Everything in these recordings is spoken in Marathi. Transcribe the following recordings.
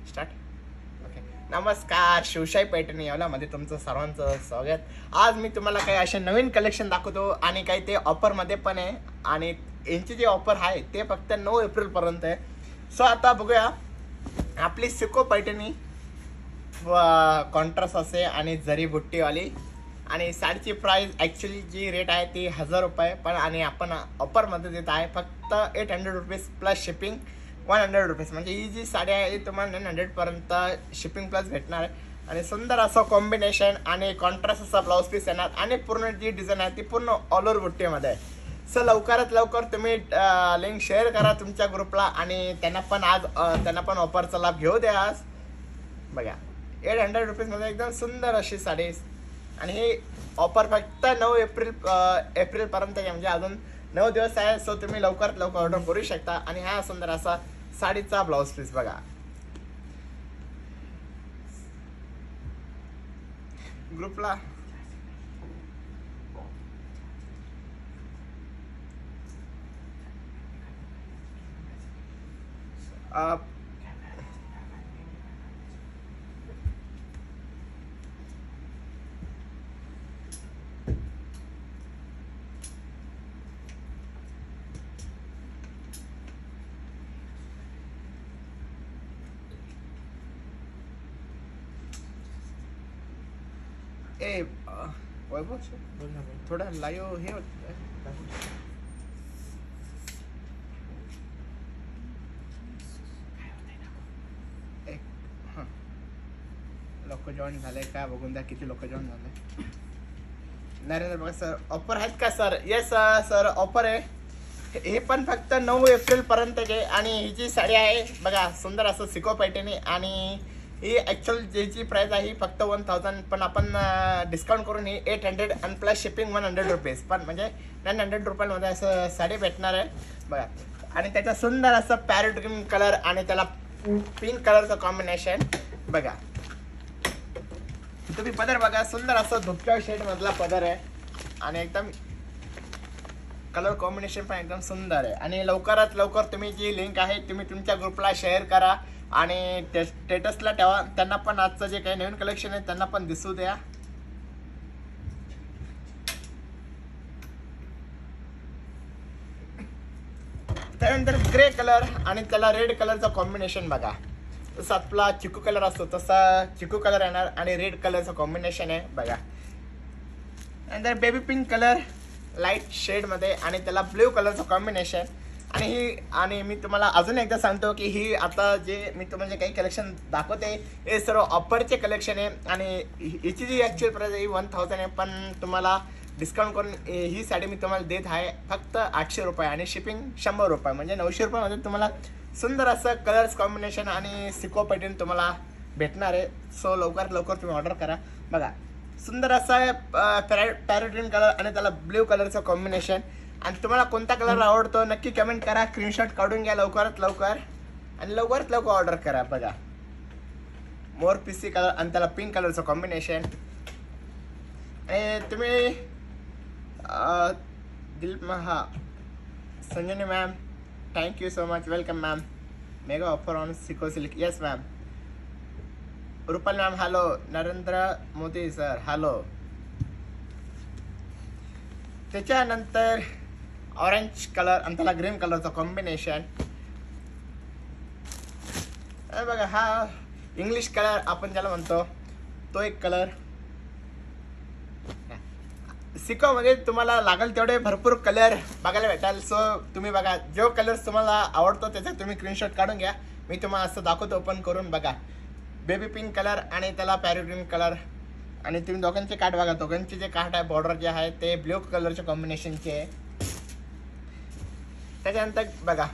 स्टार्ट. ओके. नमस्कार, शिवशाही पैठणी यामध्ये तुमचं सर्वांचं स्वागत. आज मी तुम्हाला काही असे नवीन कलेक्शन दाखवतो आणि काही ते ऑफरमध्ये पण आहे आणि यांची जी ऑफर आहे ते फक्त 9 एप्रिलपर्यंत आहे. सो आता बघूया आपली सिको पैठणी कॉन्ट्रास्ट असे आणि जरी बुट्टीवाली आणि साडीची प्राइस ॲक्च्युली जी रेट आहे ती 1000 रुपये पण आणि आपण ऑफरमध्ये देत आहे फक्त 800 रुपीज प्लस शिपिंग 100 रुपीज. म्हणजे ही जी साडी आहे तुम्हाला 900पर्यंत शिपिंग प्लस भेटणार आहे आणि सुंदर असं कॉम्बिनेशन आणि कॉन्ट्रास्ट असा ब्लाऊज पीस येणार आणि पूर्ण जी डिझाईन आहे ती पूर्ण ऑल ओव्हर बुट्टीमध्ये आहे. सो लवकरात लवकर तुम्ही लिंक शेअर करा तुमच्या ग्रुपला आणि त्यांना पण ऑफरचा लाभ घेऊ द्या. आज बघा 800 रुपीजमध्ये एकदम सुंदर अशी साडी आणि ही ऑफर फक्त 9 एप्रिलपर्यंत आहे. म्हणजे अजून 9 दिवस आहे. सो तुम्ही लवकरात लवकर ऑर्डर करू शकता. आणि हा सुंदर असा साडीचा ब्लाऊज पीस बघा. ग्रुपला वैभव थोडा लाईव्ह हे लोक जॉईन झाले का बघून द्या किती लोक जॉईन झाले. नरेंद्र बघा सर ऑफर आहेत का सर? येस सर ऑफर आहे. हे पण फक्त 9 एप्रिलपर्यंत आहे आणि ही जी साडी आहे बघा सुंदर असं सिको पैठणी आणि ही ॲक्च्युअल ज्याची प्राईस आहे ही फक्त 1000 पण आपण डिस्काउंट करून ही 800 आणि प्लस शिपिंग 100 रुपीज पण म्हणजे 900 रुपयांमध्ये असं साडी भेटणार आहे बघा. आणि त्याचा सुंदर असं पॅरेट ग्रीन कलर आणि त्याला पिंक कलरचं कॉम्बिनेशन बघा. तुम्ही पदर बघा सुंदर असं धुपक्या शेडमधला पदर आहे आणि एकदम कलर कॉम्बिनेशन पण एकदम सुंदर आहे. आणि लवकरात लवकर तुम्ही जी लिंक आहे तुम्ही तुमच्या ग्रुपला शेअर करा आणि स्टेटसला ठेवा. त्यांना पण आजचं जे काही नवीन कलेक्शन आहे त्यांना पण दिसू द्या. त्यानंतर ग्रे कलर आणि त्याला रेड कलरचं कॉम्बिनेशन बघा. जसं आपला चिकू कलर असतो तसा चिकू कलर येणार आणि रेड कलरचं कॉम्बिनेशन आहे बघा. नंतर बेबी पिंक कलर लाईट शेडमध्ये आणि त्याला ब्ल्यू कलरचं कॉम्बिनेशन. आणि मी तुम्हाला अजून एकदा सांगतो की ही आता जे मी तुम्हाला काही कलेक्शन दाखवते हे सर्व ऑफरचे कलेक्शन आहे आणि हिची जी ॲक्च्युअल प्राईस आहे 1000 आहे पण तुम्हाला डिस्काउंट करून ही साडी मी तुम्हाला देत आहे फक्त 800 रुपये आणि शिपिंग 100 रुपये म्हणजे 900 रुपयामध्ये तुम्हाला सुंदर असं कलर्स कॉम्बिनेशन आणि सिको पॅटर्न तुम्हाला भेटणार आहे. सो लवकरात लवकर तुम्ही ऑर्डर करा बघा. सुंदर असं पॅरेट ग्रीन कलर आणि त्याला ब्ल्यू कलरचं कॉम्बिनेशन. आणि तुम्हाला कोणता कलर आवडतो नक्की कमेंट करा. स्क्रीनशॉट काढून घ्या लवकरात लवकर आणि लवकरात लवकर ऑर्डर करा बघा. मोर पिसी कलर आणि त्याला पिंक कलरचं कॉम्बिनेशन. आणि तुम्ही हा Sanjani ma'am thank you so much welcome ma'am. Mega offer on सिको silk. Yes ma'am. Rupal ma'am hello. Narendra Modi sir hello. त्याच्यानंतर ऑरेंज कलर आणि त्याला ग्रीन कलरचं कॉम्बिनेशन बघा. हा इंग्लिश कलर आपण ज्याला म्हणतो तो एक कलर. सिकोमध्ये तुम्हाला लागेल तेवढे भरपूर कलर बघायला भेटाल. सो तुम्ही बघा जो कलर्स तुम्हाला आवडतो त्याचा तुम्ही स्क्रीनशॉट काढून घ्या. मी तुम्हाला असं दाखवतो ओपन करून बघा. बेबी पिंक कलर आणि त्याला पॅरेट ग्रीन कलर आणि तुम्ही दोघांचे कार्ड बघा. दोघांचे जे कार्ड आहे बॉर्डर जे आहे ते ब्ल्यू कलरच्या कॉम्बिनेशनचे आहे. त्याच्यानंतर बघा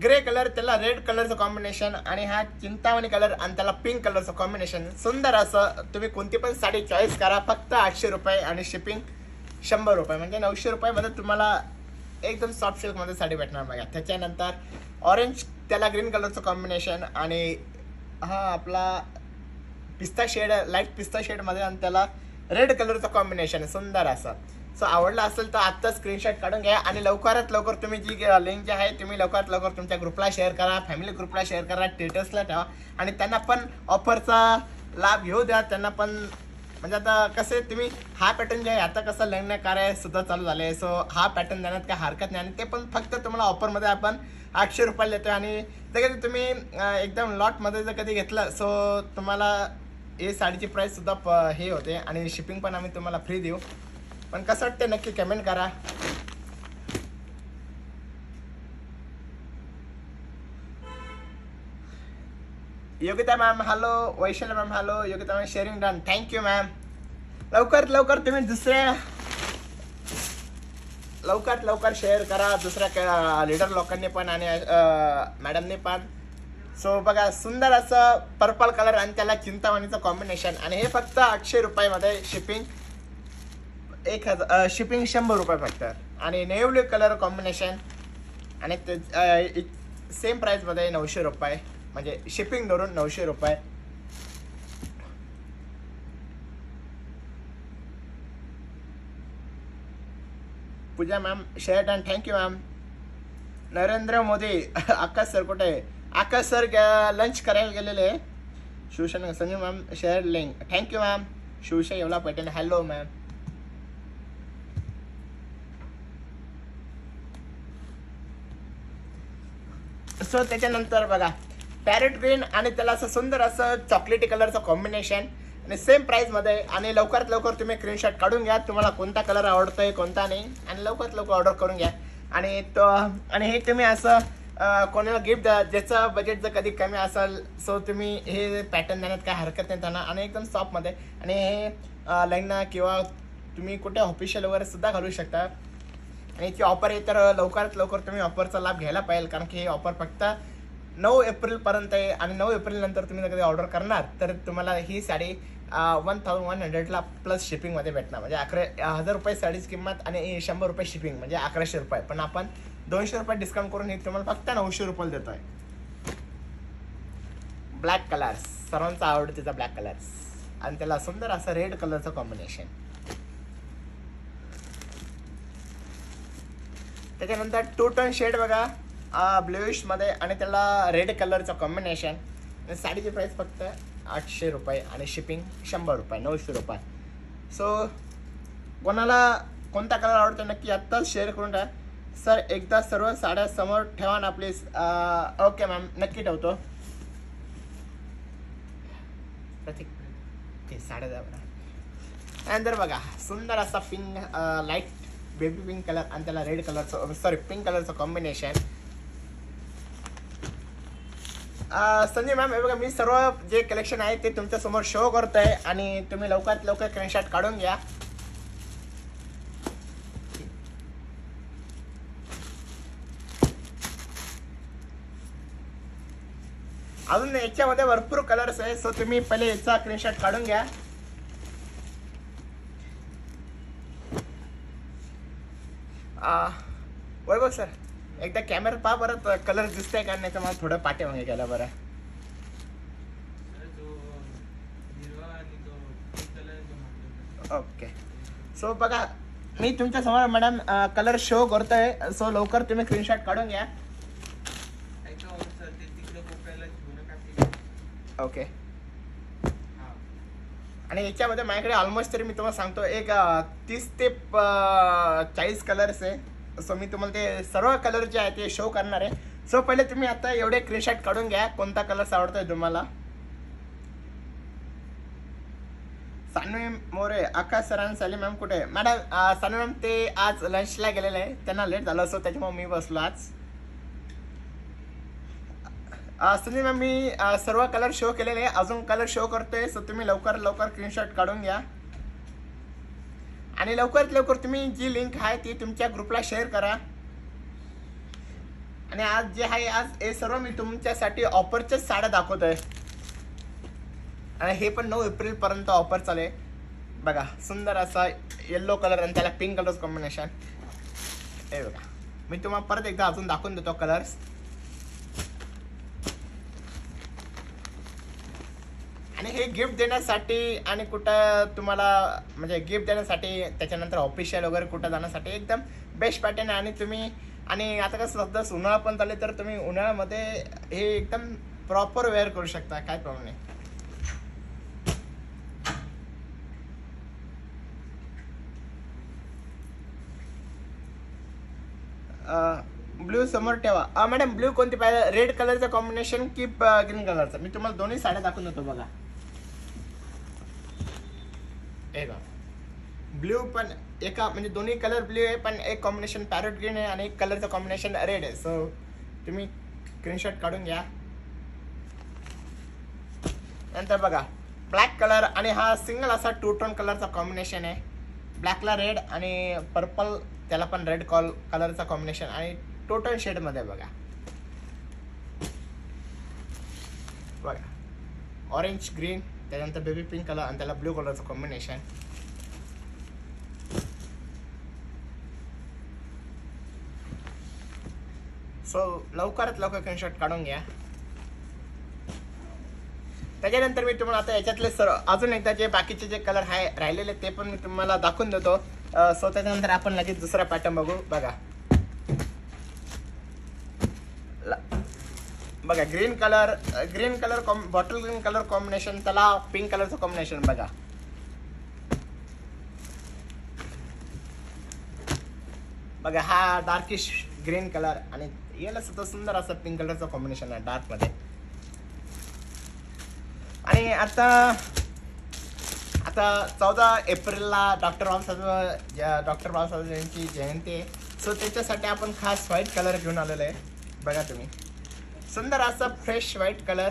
ग्रे कलर त्याला रेड कलरचं कॉम्बिनेशन आणि हा चिंतामणी कलर आणि त्याला पिंक कलरचं कॉम्बिनेशन. सुंदर असं तुम्ही कोणती पण साडी चॉईस करा फक्त 800 रुपये आणि शिपिंग 100 रुपये म्हणजे 900 रुपयामध्ये तुम्हाला एकदम सॉफ्ट सिल्कमध्ये साडी भेटणार बघा. त्याच्यानंतर ऑरेंज त्याला ग्रीन कलरचं कॉम्बिनेशन आणि हा आपला पिस्ता शेड लाईट पिस्ता शेडमध्ये आणि त्याला रेड कलरचं कॉम्बिनेशन सुंदर असं. सो आवडला असेल तर आत्ता स्क्रीनशॉट काढून घ्या आणि लवकरात लवकर तुम्ही जी लिंक जी आहे तुम्ही लवकरात लवकर तुमच्या ग्रुपला शेअर करा, फॅमिली ग्रुपला शेअर करा, स्टेटसला ठेवा आणि त्यांना पण ऑफरचा लाभ घेऊ द्या. त्यांना पण म्हणजे आता कसं तुम्ही हा पॅटर्न जे आहे आता कसं लग्न कार्य सुद्धा चालू झाले आहे. सो हा पॅटर्न देण्यात काही हरकत नाही आणि ते पण फक्त तुम्हाला ऑफरमध्ये आपण 800 रुपयाला देतो आणि जर कधी तुम्ही एकदम लॉटमध्ये जर कधी घेतलं सो तुम्हाला हे साडीची प्राईस सुद्धा हे होते आणि शिपिंग पण आम्ही तुम्हाला फ्री देऊ. पण कसं वाटतं नक्की कमेंट करा. Yogita ma'am hello, Vaishali ma'am hello, Yogita ma'am sharing done, thank you ma'am. लवकरात लवकर तुम्ही लवकरात लवकर शेअर करा दुसऱ्या लीडर लोकांनी पण आणि मॅडमने पण. सो बघा सुंदर असं पर्पल कलर आणि त्याला चिंतामणीचं कॉम्बिनेशन आणि हे फक्त 800 रुपयामध्ये शिपिंग. शिपिंग 100 रुपये फक्त आणि नेव्ही ब्लू कलर कॉम्बिनेशन आणि सेम प्राईसमध्ये 900 रुपये म्हणजे शिपिंग धरून 900 रुपये. Pooja ma'am share done, thank you ma'am. Narendra Modi Akash sir कुठे? आकाश सर लंच करायला गेलेले. Shivsena Sanjay ma'am share link, thank you ma'am. शिवशा Yeola Patel hello ma'am. So त्याच्यानंतर बघा पॅरेट ग्रीन आणि त्याला असं सुंदर असं चॉकलेटी कलरचं कॉम्बिनेशन आणि सेम प्राईसमध्ये आणि लवकरात लवकर तुम्ही स्क्रीनशॉट काढून घ्या तुम्हाला कोणता कलर आवडतोय कोणता नाही आणि लवकरात लवकर ऑर्डर करून घ्या. आणि हे तुम्ही असं कोणाला गिफ्ट द्या ज्याचं बजेट जर कधी कमी असेल सो तुम्ही हे पॅटर्न देण्यात काय हरकत नाही त्यांना आणि एकदम सॉफ्टमध्ये आणि हे लग्न किंवा तुम्ही कुठे ऑफिशियल वगैरे सुद्धा घालू शकता. आणि याची ऑफर आहे तर लवकरात लवकर तुम्ही ऑफरचा लाभ घ्यायला पाहिजे कारण की हे ऑफर फक्त 9 एप्रिलपर्यंत आहे आणि 9 एप्रिल नंतर तुम्ही जर कधी ऑर्डर करणार तर तुम्हाला ही साडी 1100ला प्लस शिपिंगमध्ये भेटणार म्हणजे 1000 रुपये साडीची किंमत आणि 100 रुपये शिपिंग म्हणजे 1100 रुपये. पण आपण 200 रुपये डिस्काउंट करून हे तुम्हाला फक्त 900 रुपये देतोय. ब्लॅक कलर सर्वांचा आवडतीचा ब्लॅक कलर आणि त्याला सुंदर असं रेड कलरचं कॉम्बिनेशन. त्याच्यानंतर 2 टोन शेड बघा ब्लूइश मध्ये आणि त्याला रेड कलरचं कॉम्बिनेशन. साडीची प्राइस फक्त 800 रुपये आणि शिपिंग 100 रुपये 900 रुपये. सो कोणाला कोणता कलर आवडतो नक्की आत्ताच शेअर करून द्या. सर एकदा सर्व साड्या समोर ठेवा ना प्लीज. ओके मॅम नक्की ठेवतो. प्रतीक ते साड्या द्या बरं. नंतर बघा सुंदर असा pink light baby pink colour आणि त्याला रेड कलरचं सॉरी पिंक कलरचं कॉम्बिनेशन. संजय मॅम हे बघा मी सर्व जे कलेक्शन आहे ते तुमच्या समोर शो करतोय आणि तुम्ही लवकरात लवकर स्क्रीनशॉट काढून घ्या. अजून याच्यामध्ये भरपूर कलर्स आहे सो तुम्ही पहिले याचा स्क्रीनशॉट काढून घ्या. वैभव सर एकदा कॅमेरा पहा परत कलर दिसतंय का नाही तर मला थोडं पाठीमागे गेला बरं. ओके सो बघा मी तुमच्या समोर मॅडम कलर शो करतोय सो लवकर तुम्ही स्क्रीनशॉट काढून घ्या. ओके आणि याच्यामध्ये माझ्याकडे ऑलमोस्ट तरी मी तुम्हाला सांगतो एक 30 ते 40 कलर्स आहे. सो मी तुम्हाला ते सर्व कलर जे आहे ते शो करणार आहे. सो पहिले तुम्ही आता एवढे स्क्रीनशॉट काढून घ्या कोणता कलर आवडतोय तुम्हाला. सानवी मोरे आकाश सरांनी साली मॅम कुठे मॅडम? सानवी मॅम ते आज लंचला गेलेले आहे त्यांना लेट झालं असं त्याच्यामुळे मी बसलो आज. संजय मॅम मी सर्व कलर शो केलेले आहे अजून कलर शो करतोय सो तुम्ही लवकर लवकर स्क्रीनशॉट काढून घ्या आणि लवकरात लवकर तुम्ही जी लिंक आहे ती तुमच्या ग्रुपला शेअर करा. आणि आज जे आहे आज हे सर्व मी तुमच्यासाठी ऑफरच्याच साड्या दाखवतोय आणि हे पण 9 एप्रिल पर्यंत ऑफर चालेल. बघा सुंदर असा येल्लो कलर आणि त्याला पिंक कलर कॉम्बिनेशन. हे बघा मी तुम्हाला परत एकदा अजून दाखवून देतो कलर्स. आणि हे गिफ्ट देण्यासाठी आणि कुठं तुम्हाला म्हणजे गिफ्ट देण्यासाठी त्याच्यानंतर ऑफिशियल वगैरे कुठं जाण्यासाठी एकदम बेस्ट पॅटर्न आहे. आणि तुम्ही आणि आता कसं सध्या उन्हाळा पण चालले तर तुम्ही उन्हाळ्यामध्ये हे एकदम प्रॉपर वेअर करू शकता, काय प्रॉब्लेम नाही. ब्ल्यू समोर ठेवा. मॅडम ब्ल्यू कोणती पाहिजे, रेड कलरचं कॉम्बिनेशन की ग्रीन कलरचं? मी तुम्हाला दोन्ही साड्या दाखवून देतो बघा. हे बघा ब्ल्यू पण एका म्हणजे दोन्ही कलर ब्ल्यू आहे, पण एक कॉम्बिनेशन पॅरोट ग्रीन आहे आणि एक कलरचं कॉम्बिनेशन रेड आहे. सो तुम्ही स्क्रीनशॉट काढून घ्या. नंतर बघा ब्लॅक कलर आणि हा सिंगल असा 2 टोन कलरचा कॉम्बिनेशन आहे. ब्लॅकला रेड आणि पर्पल त्याला पण रेड कलरचा कॉम्बिनेशन आणि टोटल शेडमध्ये बघा. ऑरेंज ग्रीन त्याच्यानंतर बेबी पिंक कलर आणि त्याला ब्ल्यू कलरचं कॉम्बिनेशन. सो लवकरात लवकर स्क्रीनशॉट काढून घ्या. त्याच्यानंतर मी तुम्हाला आता याच्यातले अजून एकदा जे बाकीचे जे कलर आहे राहिलेले ते पण मी तुम्हाला दाखवून देतो. सो त्याच्यानंतर आपण लगेच दुसरा पॅटर्न बघू. बघा green colour bottle green colour combination त्याला पिंक कलरचं कॉम्बिनेशन बघा. बघा हा डार्किश ग्रीन कलर आणि याला सुद्धा सुंदर असं पिंक कलरचं कॉम्बिनेशन आहे डार्क मध्ये. आणि आता 14 एप्रिलला डॉक्टर बाबासाहेब यांची जयंती आहे. सो त्याच्यासाठी आपण खास व्हाईट कलर घेऊन आलेलो आहे. बघा तुम्ही सुंदर असा फ्रेश व्हाईट कलर.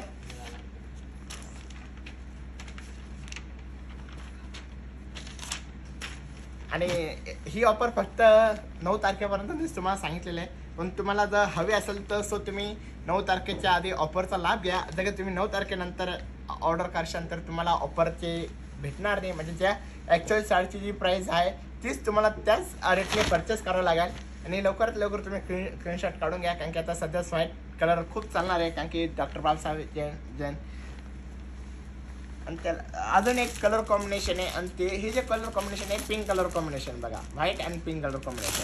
आणि ही ऑफर फक्त 9 तारखेपर्यंत मी तुम्हाला सांगितलेलं आहे. पण तुम्हाला जर हवे असेल तर सो तुम्ही 9 तारखेच्या आधी ऑफरचा लाभ घ्या. जर तुम्ही 9 तारखेनंतर ऑर्डर करशाल तर तुम्हाला ऑफरचे भेटणार नाही. म्हणजे ज्या ॲक्च्युअल साडीची जी प्राईस आहे तीच तुम्हाला त्याच रेटने परचेस करावं लागेल. आणि लवकरात लवकर तुम्ही स्क्रीनशॉट काढून घ्या, कारण की आता सध्या व्हाईट कलर खूप चालणार आहे, कारण की डॉक्टर बाबासाहेब जयंती. आणि त्याला अजून एक कलर कॉम्बिनेशन आहे आणि हे जे कलर कॉम्बिनेशन आहे पिंक कलर कॉम्बिनेशन बघा. White and pink colour combination.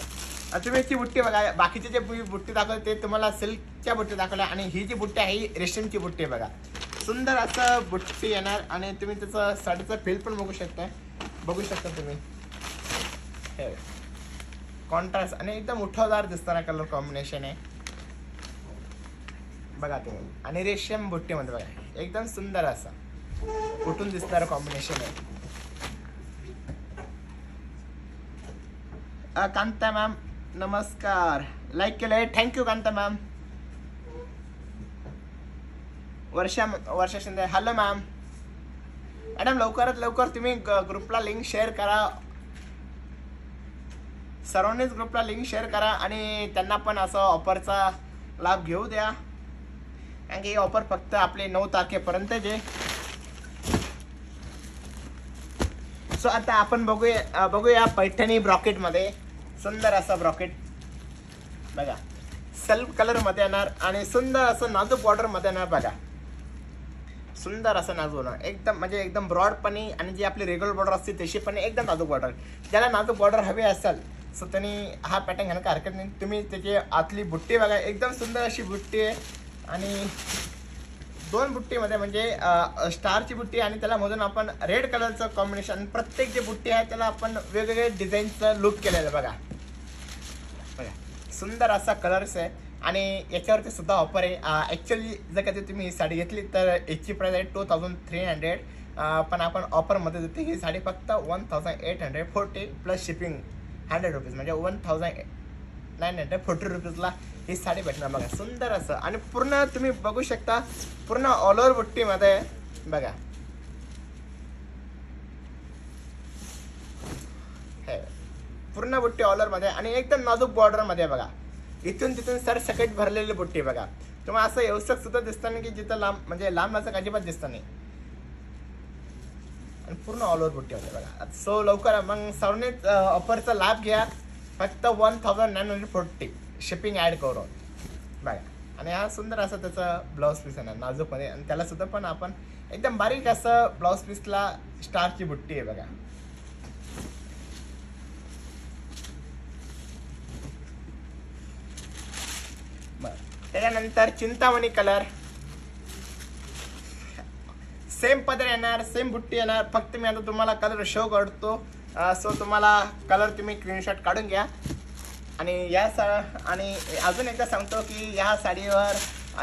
आणि तुम्ही ती बुट्टी बघा. बाकीचे जे बुट्टी दाखवले ते तुम्हाला सिल्कच्या बुट्टी दाखवल्या आणि ही जी बुट्टी आहे ही रेशमची बुट्टी आहे बघा. सुंदर असं बुट्टी येणार आणि तुम्ही त्याचं साडीचं फील पण बघू शकता तुम्ही. हे कॉन्ट्रास्ट आणि एकदम उठावदार दिसताना कलर कॉम्बिनेशन आहे बघा तुम्ही. आणि रेशम बुट्टीमध्ये बघा एकदम सुंदर असं उठून दिसणारं कॉम्बिनेशन आहे. कांता मॅम नमस्कार, लाईक केलंय, थँक्यू कांता मॅम. वर्षा शिंदे हॅलो मॅम. मॅडम लवकरात लवकर तुम्ही ग्रुपला लिंक शेअर करा, सर्वांनीच ग्रुपला लिंक शेअर करा आणि त्यांना पण असं ऑफरचा लाभ घेऊ द्या, कारण की ही ऑफर फक्त आपले 9 तारखेपर्यंत आहे. सो आता आपण बघूया पैठणी ब्रॉकेटमध्ये सुंदर असा ब्रॉकेट बघा. सेल्फ कलरमध्ये येणार आणि सुंदर असं नाजूक बॉर्डरमध्ये येणार बघा. सुंदर असं नाजूक होणार एकदम, म्हणजे एकदम ब्रॉडपणी. आणि जी आपली रेग्युलर बॉर्डर असते तशी पण एकदम नाजूक बॉर्डर. ज्याला नाजूक बॉर्डर हवी असेल सो त्यांनी हा पॅटर्न घेण्याचा हरकत नाही. तुम्ही त्याची आतली बुट्टी बघा एकदम सुंदर अशी बुट्टी आहे. आणि 2 बुट्टीमध्ये म्हणजे स्टारची बुट्टी आणि त्याला मधून आपण रेड कलरचं कॉम्बिनेशन. प्रत्येक जे बुट्टी आहे त्याला आपण वेगवेगळे डिझाईनचं लुक केलेलं बघा. सुंदर असा कलर्स आहे आणि याच्यावरती सुद्धा ऑफर आहे. ॲक्च्युअली जर कधी तुम्ही ही साडी घेतली तर याची प्राईस आहे 2300. पण आपण ऑफरमध्ये देते ही साडी फक्त 1840 प्लस शिपिंग 100 रुपीज, म्हणजे 1940 रुपीजला ही साडी भेटणार बघा. सुंदर असं आणि पूर्ण तुम्ही बघू शकता पूर्ण ऑल ओव्हर बुट्टीमध्ये बघा. हे पूर्ण बुट्टी ऑल ओव्हरमध्ये आणि एकदम नाजूक बॉर्डरमध्ये बघा. इथून तिथून सर सकट भरलेली बुट्टी बघा. तुम्हाला असं व्यवस्थित सुद्धा दिसतं नाही की जिथं लांब, म्हणजे लांब असं अजिबात दिसतं नाही. आणि पूर्ण ऑल ओव्हर बुट्टी होते बघा. सो लवकर मग सर्वांनीच ऑफरचा लाभ घ्या. फक्त 1940 शिपिंग ॲड करून बघा. आणि हा सुंदर असा त्याचा ब्लाऊज पीस आहे नाजूकमध्ये, आणि त्याला सुद्धा पण आपण एकदम बारीक असं ब्लाऊज पीसला स्टारची बुट्टी आहे बघा. त्याच्यानंतर चिंतामणी कलर, सेम पदर येणार, सेम बुट्टी येणार. फक्त मी आता तुम्हाला कलर शो करतो, सो तुम्हाला कलर तुम्ही स्क्रीनशॉट काढून घ्या. आणि आणि अजून एकदा सांगतो की या साडीवर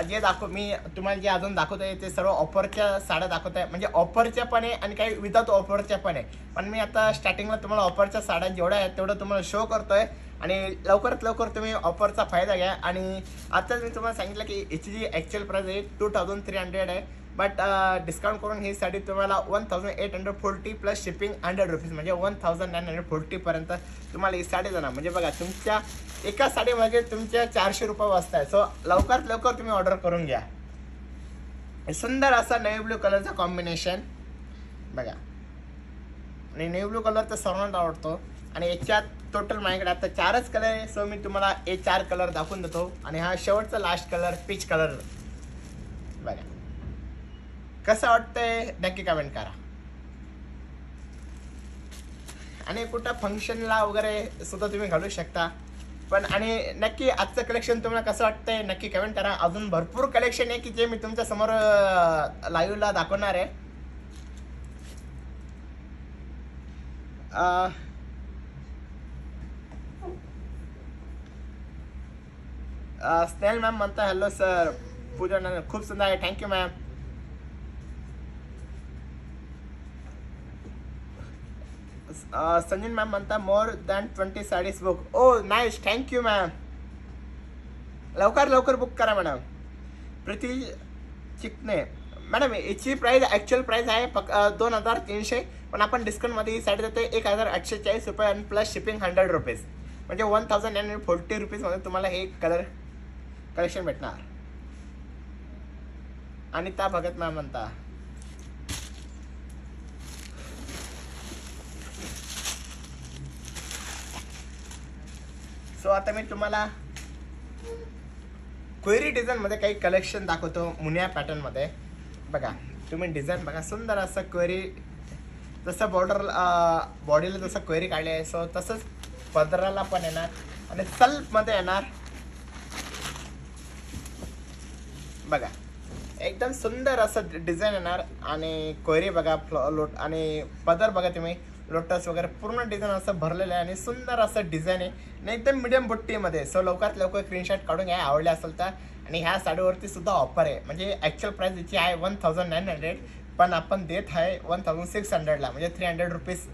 जे मी तुम्हाला जे अजून दाखवतोय ते सर्व ऑफरच्या साड्या दाखवत आहे, म्हणजे ऑफरच्या पण आहे आणि काही विदाउट ऑफरच्या पण आहे. पण मी आता स्टार्टिंगला तुम्हाला ऑफरच्या साड्या जेवढ्या आहेत तेवढं तुम्हाला शो करतोय, आणि लवकरात लवकर तुम्ही ऑफरचा फायदा घ्या. आणि आताच मी तुम्हाला सांगितलं की याची जी ॲक्च्युअल प्राईस आहे 2300 आहे, बट डिस्काउंट करून ही साडी तुम्हाला 1840 प्लस शिपिंग 100 रुपीज, म्हणजे 1940 पर्यंत तुम्हाला ही साडी जाणार. म्हणजे बघा, तुमच्या एका साडीमध्ये तुमच्या 400 रुपये वाचत आहे. सो लवकरात लवकर तुम्ही ऑर्डर करून घ्या. सुंदर असा नेव्ही ब्लू कलरचा कॉम्बिनेशन बघा, आणि नेव्ही ब्लू कलर तर सर्वांना आवडतो. आणि याच्यात टोटल माझ्याकडे आता 4च कलर आहे, सो मी तुम्हाला 4 कलर दाखवून देतो. आणि हा शेवटचा लास्ट कलर पीच कलर बघा. कसं वाटतंय नक्की कमेंट करा. आणि कुठं फंक्शनला वगैरे सुद्धा तुम्ही घालू शकता. पण आणि नक्की आजचं कलेक्शन तुम्हाला कसं वाटतंय नक्की कमेंट करा. अजून भरपूर कलेक्शन आहे की जे मी तुमच्या समोर लाईव्हला दाखवणार आहे. स्नेहल मॅम म्हणता हॅलो सर, पूजा खूप सुंदर आहे, थँक्यू मॅम. संजन मॅम म्हणता मोर दॅन 20 साडीज बुक. ओ नाईस, थँक्यू मॅम. लवकर बुक करा मॅडम. प्रीती चिकने मॅडम, याची प्राईस ॲक्च्युअल प्राईस आहे 2300, पण आपण डिस्काउंटमध्ये ही साडी देतो 1840 रुपये आणि प्लस शिपिंग 100 रुपीज, म्हणजे 1940 रुपीजमध्ये तुम्हाला हे कलर कलेक्शन भेटणार. अनिता भगत मॅम म्हणता सो आता मी तुम्हाला क्वेरी डिझाईनमध्ये काही कलेक्शन दाखवतो. मुनिया पॅटर्नमध्ये बघा, तुम्ही डिझाईन बघा. सुंदर असं क्वेरी, जसं बॉडीला जसं क्वेरी काढले आहे, सो तसंच पदराला पण येणार आणि सल्फमध्ये येणार बघा. एकदम सुंदर असं डिझाईन येणार. आणि क्वेरी बघा, आणि पदर बघा तुम्ही, लोटस वगैरे पूर्ण डिझाईन असं भरलेलं आहे आणि सुंदर असं डिझाईन आहे आणि एकदम मिडियम बुट्टीमध्ये. सो लवकरात लवकर स्क्रीनशॉट काढून घ्या आवडले असेल तर. आणि ह्या साडीवरती सुद्धा ऑफर आहे, म्हणजे ॲक्च्युअल प्राईस याची आहे 1900, पण आपण देत आहे 1600ला, म्हणजे 300 रुपीज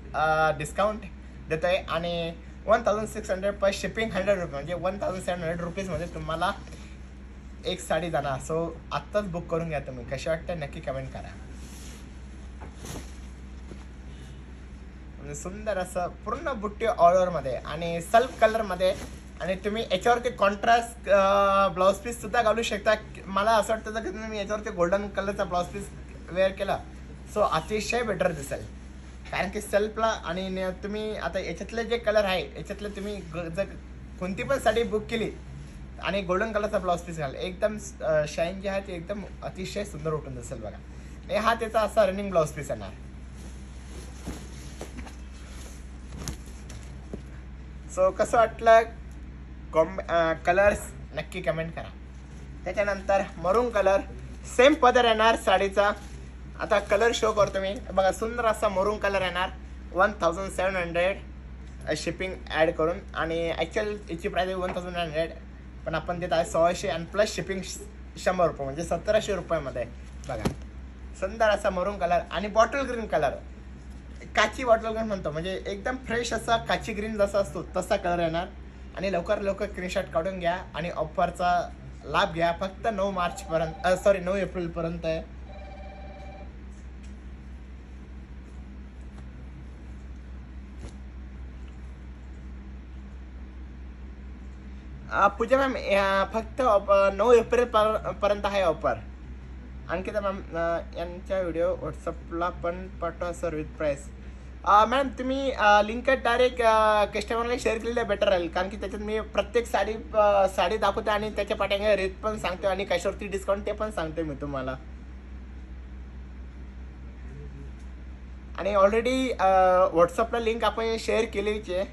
डिस्काउंट देतो आहे. आणि 1600 पर शिपिंग 100 रुपये, म्हणजे 1700 रुपीजमध्ये तुम्हाला एक साडी जाणार. सो आत्ताच बुक करून घ्या तुम्ही. कशी वाटतं नक्की कमेंट करा. सुंदर असं पूर्ण बुट्टी ऑल ओव्हरमध्ये आणि सल्फ कलरमध्ये. आणि तुम्ही याच्यावरती कॉन्ट्रास्ट ब्लाऊज पीस सुद्धा घालू शकता. मला असं वाटतं की तुम्ही याच्यावरती गोल्डन कलरचा ब्लाऊज पीस वेअर केला सो अतिशय बेटर दिसेल, कारण की सेल्फला. आणि तुम्ही आता याच्यातले जे कलर आहे याच्यातले तुम्ही जर कोणती पण साडी बुक केली आणि गोल्डन कलरचा ब्लाऊज पीस घाल, एकदम शाईन जे आहे ते एकदम अतिशय सुंदर उठून दिसेल बघा. आणि हा त्याचा असा रनिंग ब्लाऊज पीस येणार. सो कसं वाटलं कलर्स नक्की कमेंट करा. त्याच्यानंतर मरून कलर, सेम पदर येणार साडीचा. आता कलर शो करतो मी बघा. सुंदर असा मरून कलर येणार 1700 शिपिंग ॲड करून. आणि ॲक्च्युअल याची प्राईस आहे 1900, पण आपण देत आहे 600 आणि प्लस शिपिंग 100 रुपये, म्हणजे 1700 रुपयामध्ये बघा. सुंदर असा मरून कलर आणि बॉटल ग्रीन कलर, काची बॉटल ग्रीन म्हणतो, म्हणजे एकदम फ्रेश असा काची ग्रीन जसा असतो तसा कलर येणार. आणि लवकर स्क्रीनशॉट काढून घ्या आणि ऑफरचा लाभ घ्या. फक्त 9 एप्रिलपर्यंत आहे. पूजा मॅम, फक्त 9 एप्रिल पर्यंत आहे ऑफर. अंकिता मॅम, यांच्या व्हिडिओ व्हॉट्सअपला पण पाठवा सर विथ प्राईस. मॅम तुम्ही लिंक डायरेक्ट कस्टमरला शेअर केलेलं बेटर राहील, कारण की त्याच्यात मी प्रत्येक साडी दाखवतो आणि त्याच्या पाठ्याने रेट पण सांगतो आणि कशावरती डिस्काउंट ते पण सांगतो मी तुम्हाला. आणि ऑलरेडी व्हॉट्सअपला लिंक आपण शेअर केलीच आहे.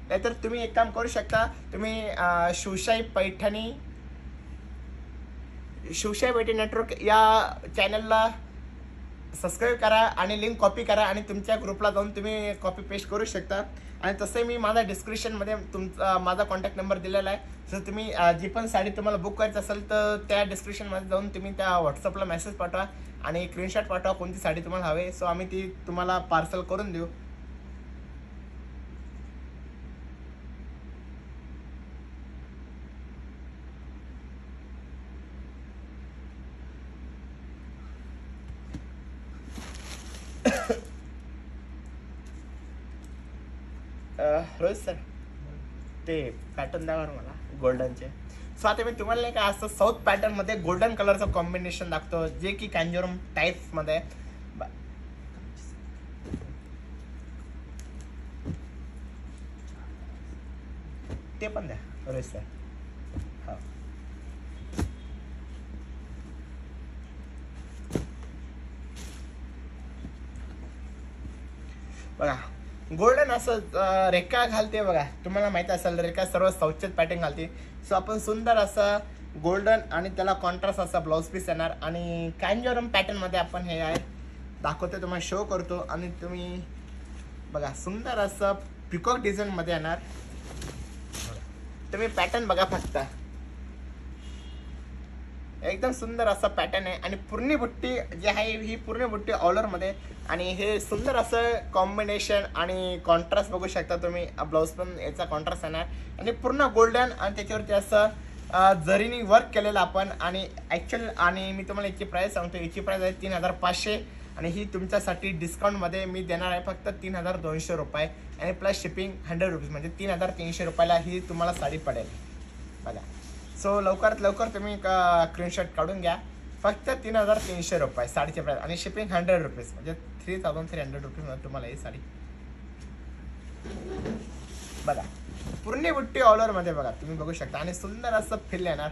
नाहीतर तुम्ही एक काम करू शकता, तुम्ही शिवशाही पैठणी नेटवर्क या चॅनलला सबस्क्राईब करा आणि लिंक कॉपी करा आणि तुमच्या ग्रुपला जाऊन तुम्ही कॉपी पेस्ट करू शकता. आणि तसं मी माझा डिस्क्रिप्शनमध्ये माझा कॉन्टॅक्ट नंबर दिलेला आहे. जर तुम्ही जी पण साडी तुम्हाला बुक करायची असेल तर त्या डिस्क्रिप्शनमध्ये जाऊन तुम्ही त्या व्हॉट्सअपला मेसेज पाठवा आणि स्क्रीनशॉट पाठवा कोणती साडी तुम्हाला हवी. सो आम्ही ती तुम्हाला पार्सल करून देऊ. रोहित सर ते पॅटर्न द्यावर मला गोल्डनचे. सो आता मी तुम्हाला नाही का असं साऊथ पॅटर्नमध्ये गोल्डन कलरचं कॉम्बिनेशन दाखवतो, जे की कांजीवरम टाईप्समध्ये. ते पण द्या रोहित सर. हा बघा, गोल्डन असं रेखा घालते बघा. तुम्हाला माहिती असेल रेखा सर्व साऊथचेच पॅटर्न घालते. सो आपण सुंदर असं गोल्डन आणि त्याला कॉन्ट्रास्ट असा ब्लाऊज पीस येणार आणि कांजीवरम पॅटर्नमध्ये आपण हे आहे दाखवतो, तुम्हाला शो करतो. आणि तुम्ही बघा सुंदर असं पिकॉक डिझाईनमध्ये येणार. तुम्ही पॅटर्न बघा फक्त, एकदम सुंदर असा पॅटर्न आहे. आणि पूर्ण बुट्टी जी आहे ही पूर्ण बुट्टी ऑलरमध्ये. आणि हे सुंदर असं कॉम्बिनेशन आणि कॉन्ट्रास्ट बघू शकता तुम्ही. ब्लाऊज पण याचा कॉन्ट्रास्ट येणार आणि पूर्ण गोल्डन आणि त्याच्यावरती असं जरीनी वर्क केलेलं आपण. आणि ॲक्च्युअल आणि मी तुम्हाला याची प्राईस सांगतो. याची प्राईस आहे 3500 आणि ही तुमच्यासाठी डिस्काउंटमध्ये मी देणार आहे फक्त 3200 रुपये आणि प्लस शिपिंग 100 रुपीज, म्हणजे 3300 रुपयाला ही तुम्हाला साडी पडेल बघा. सो लवकरात लवकर तुम्ही स्क्रीनशॉट काढून घ्या. फक्त 3300 रुपये साडीचे प्राईस आणि शिपिंग 100 रुपीज, म्हणजे 3300 रुपीजमध्ये तुम्हाला ही साडी बघा. पूर्ण बुट्टी ऑलरमध्ये बघा तुम्ही बघू शकता आणि सुंदर असं फील येणार.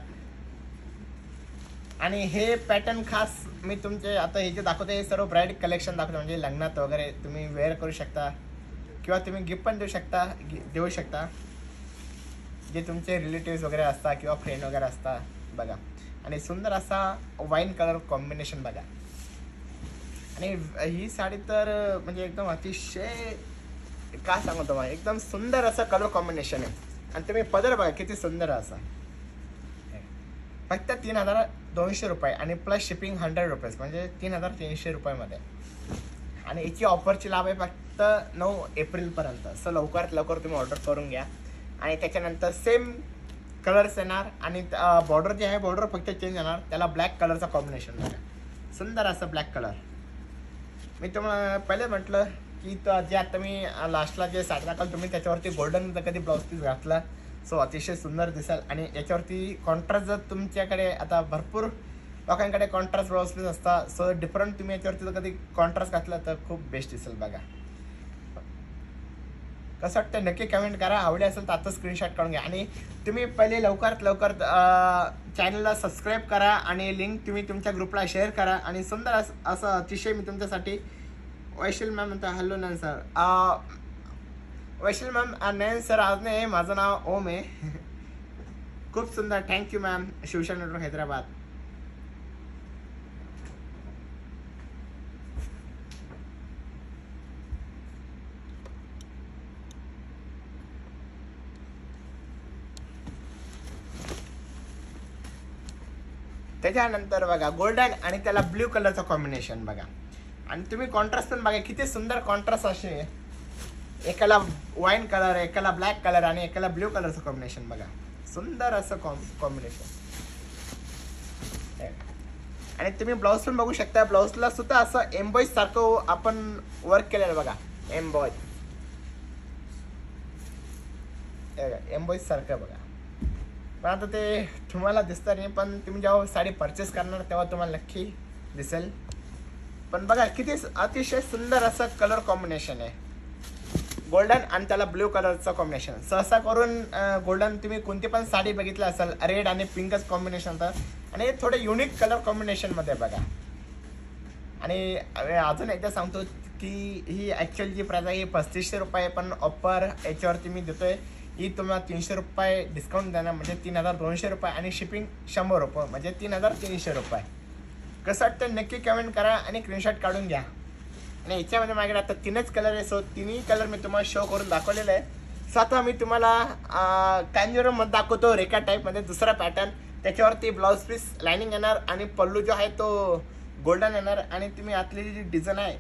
आणि हे पॅटर्न खास मी तुमचे आता हे जे दाखवतो हे सर्व ब्राईड कलेक्शन दाखवतो, म्हणजे लग्नात वगैरे तुम्ही वेअर करू शकता किंवा तुम्ही गिफ्ट पण देऊ शकता जे तुमचे रिलेटिव्स वगैरे असतात किंवा फ्रेंड वगैरे असतात बघा. आणि सुंदर असा वाईन कलर कॉम्बिनेशन बघा. आणि ही साडी तर म्हणजे एकदम अतिशय काय सांगू तुम्हाला, एकदम सुंदर असं कलर कॉम्बिनेशन आहे. आणि तुम्ही पदर बघा किती सुंदर असा. फक्त 3200 रुपये आणि प्लस शिपिंग 100 रुपीज, म्हणजे 3300 रुपयामध्ये. आणि याची ऑफरची लाभ आहे फक्त 9 एप्रिलपर्यंत. सो लवकरात लवकर तुम्ही ऑर्डर करून घ्या. आणि त्याच्यानंतर सेम कलर्स येणार आणि बॉर्डर जे आहे बॉर्डर फक्त चेंज येणार. त्याला ब्लॅक कलरचा कॉम्बिनेशन बघा, सुंदर असं ब्लॅक कलर. मी तुम्हाला पहिले म्हटलं की जे आता मी लास्टला जे साडी दाखल तुम्ही त्याच्यावरती गोल्डन कधी ब्लाऊज पीस घातला सो अतिशय सुंदर दिसेल. आणि याच्यावरती कॉन्ट्रास्ट जर तुमच्याकडे आता भरपूर लोकांकडे कॉन्ट्रास्ट ब्लाऊज पीस असतात, सो डिफरंट तुम्ही याच्यावरती जर कधी कॉन्ट्रास्ट घातला तर खूप बेस्ट दिसेल बघा. कसं वाटतं नक्की कमेंट करा. आवडले असेल तर आता स्क्रीनशॉट काढून घ्या. आणि तुम्ही पहिले लवकरात लवकर चॅनलला सबस्क्राईब करा आणि लिंक तुम्ही तुमच्या ग्रुपला शेअर करा. आणि सुंदर असं अतिशय मी तुमच्यासाठी वैशाली मॅम म्हणता. हॅलो नयन सर. वैशाली मॅम नयन सर आज नाही, माझं नाव ओम आहे. खूप सुंदर, thank you ma'am. Shivshahi network Hyderabad. त्याच्यानंतर बघा गोल्डन आणि त्याला ब्ल्यू कलरचं कॉम्बिनेशन बघा. आणि तुम्ही कॉन्ट्रास्ट पण बघा किती सुंदर कॉन्ट्रास्ट असे. एकाला वाईन कलर, एकाला ब्लॅक कलर आणि एकाला ब्ल्यू कलरचं कॉम्बिनेशन बघा. सुंदर असं कॉम्बिनेशन. आणि तुम्ही ब्लाऊज पण बघू शकता. ब्लाऊजला सुद्धा असं एम्बॉईज सारखं आपण वर्क केलेलं बघा. एम्बॉईज सारखं बघा. पण आता ते तुम्हाला दिसतं नाही, पण तुम्ही जेव्हा साडी परचेस करणार तेव्हा तुम्हाला नक्की दिसेल. पण बघा किती अतिशय सुंदर असं कलर कॉम्बिनेशन आहे. गोल्डन आणि त्याला ब्ल्यू कलरचं कॉम्बिनेशन. सहसा करून गोल्डन तुम्ही कोणती पण साडी बघितली असेल, रेड आणि पिंकच कॉम्बिनेशन होतं आणि हे थोडं युनिक कलर कॉम्बिनेशनमध्ये बघा. आणि अजून एकदा सांगतो की ही ॲक्च्युअली जी प्राईस आहे ही 3500 रुपये, पण ऑफर याच्यावरती मी देतोय ही तुम्हाला 300 रुपये डिस्काउंट देणार, म्हणजे 3200 रुपये आणि शिपिंग 100 रुपये, म्हणजे 3300 रुपये. कसं वाटतं नक्की कमेंट करा आणि स्क्रीनशॉट काढून घ्या. आणि याच्यामध्ये माझ्याकडे आता 3च कलर आहे. सो तिन्ही कलर मी तुम्हाला शो करून दाखवलेलं आहे. सो आता मी तुम्हाला कॅन्झुरममध्ये दाखवतो रेखा टाईपमध्ये दुसरा पॅटर्न. त्याच्यावरती ब्लाऊज पीस लायनिंग येणार आणि पल्लू जो आहे तो गोल्डन येणार. आणि तुम्ही आतली जी डिझाईन आहे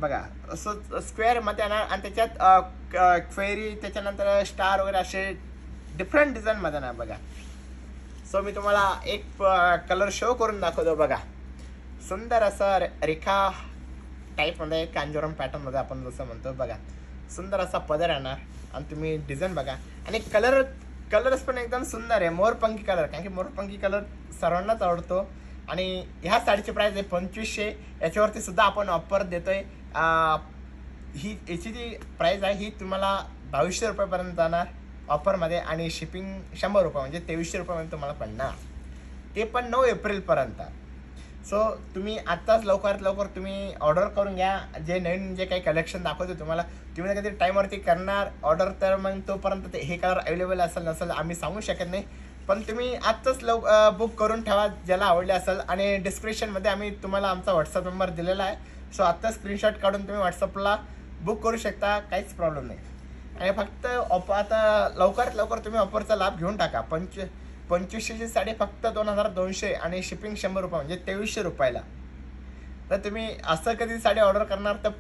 बघा असं स्क्वेअरमध्ये येणार आणि त्याच्यात क्वेरी, त्याच्यानंतर स्टार वगैरे असे डिफरंट डिझाईनमध्ये येणार बघा. सो मी तुम्हाला एक कलर शो करून दाखवतो बघा. सुंदर असं रेखा टाईपमध्ये कांजोरम पॅटर्नमध्ये आपण जसं म्हणतो बघा. सुंदर असा पदर येणार आणि तुम्ही डिझाईन बघा. आणि कलर्स पण एकदम सुंदर आहे, मोरपंखी कलर. कारण की मोरपंखी कलर सर्वांनाच आवडतो. आणि ह्या साडीची प्राईस आहे 2500. याच्यावरती सुद्धा आपण ऑफर देतोय. याची जी प्राईस आहे ही तुम्हाला 2200 रुपयेपर्यंत जाणार ऑफरमध्ये आणि शिपिंग 100 रुपये, म्हणजे 2300 रुपयामध्ये तुम्हाला पडणार, ते पण 9 एप्रिलपर्यंत. सो तुम्ही आत्ताच लवकरात लवकर तुम्ही ऑर्डर करून घ्या. जे नवीन जे काही कलेक्शन दाखवतो तुम्हाला, तुम्ही कधी टाईमवरती करणार ऑर्डर तर मग तोपर्यंत हे कलर अवेलेबल असेल नसेल आम्ही सांगू शकत नाही. पण तुम्ही आत्ताच बुक करून ठेवा ज्याला आवडले असेल. आणि डिस्क्रिप्शनमध्ये आम्ही तुम्हाला आमचा व्हॉट्सअप नंबर दिलेला आहे. सो आत्ता स्क्रीनशॉट काढून तुम्ही व्हॉट्सअपला बुक करू शकता, काहीच प्रॉब्लेम नाही. आणि फक्त आता लवकरात लवकर तुम्ही ऑफरचा लाभ घेऊन टाका. 2500ची साडी फक्त 2200 आणि शिपिंग 100 रुपये, म्हणजे 2300 रुपयाला. तर तुम्ही असं कधी साडी ऑर्डर करणार तर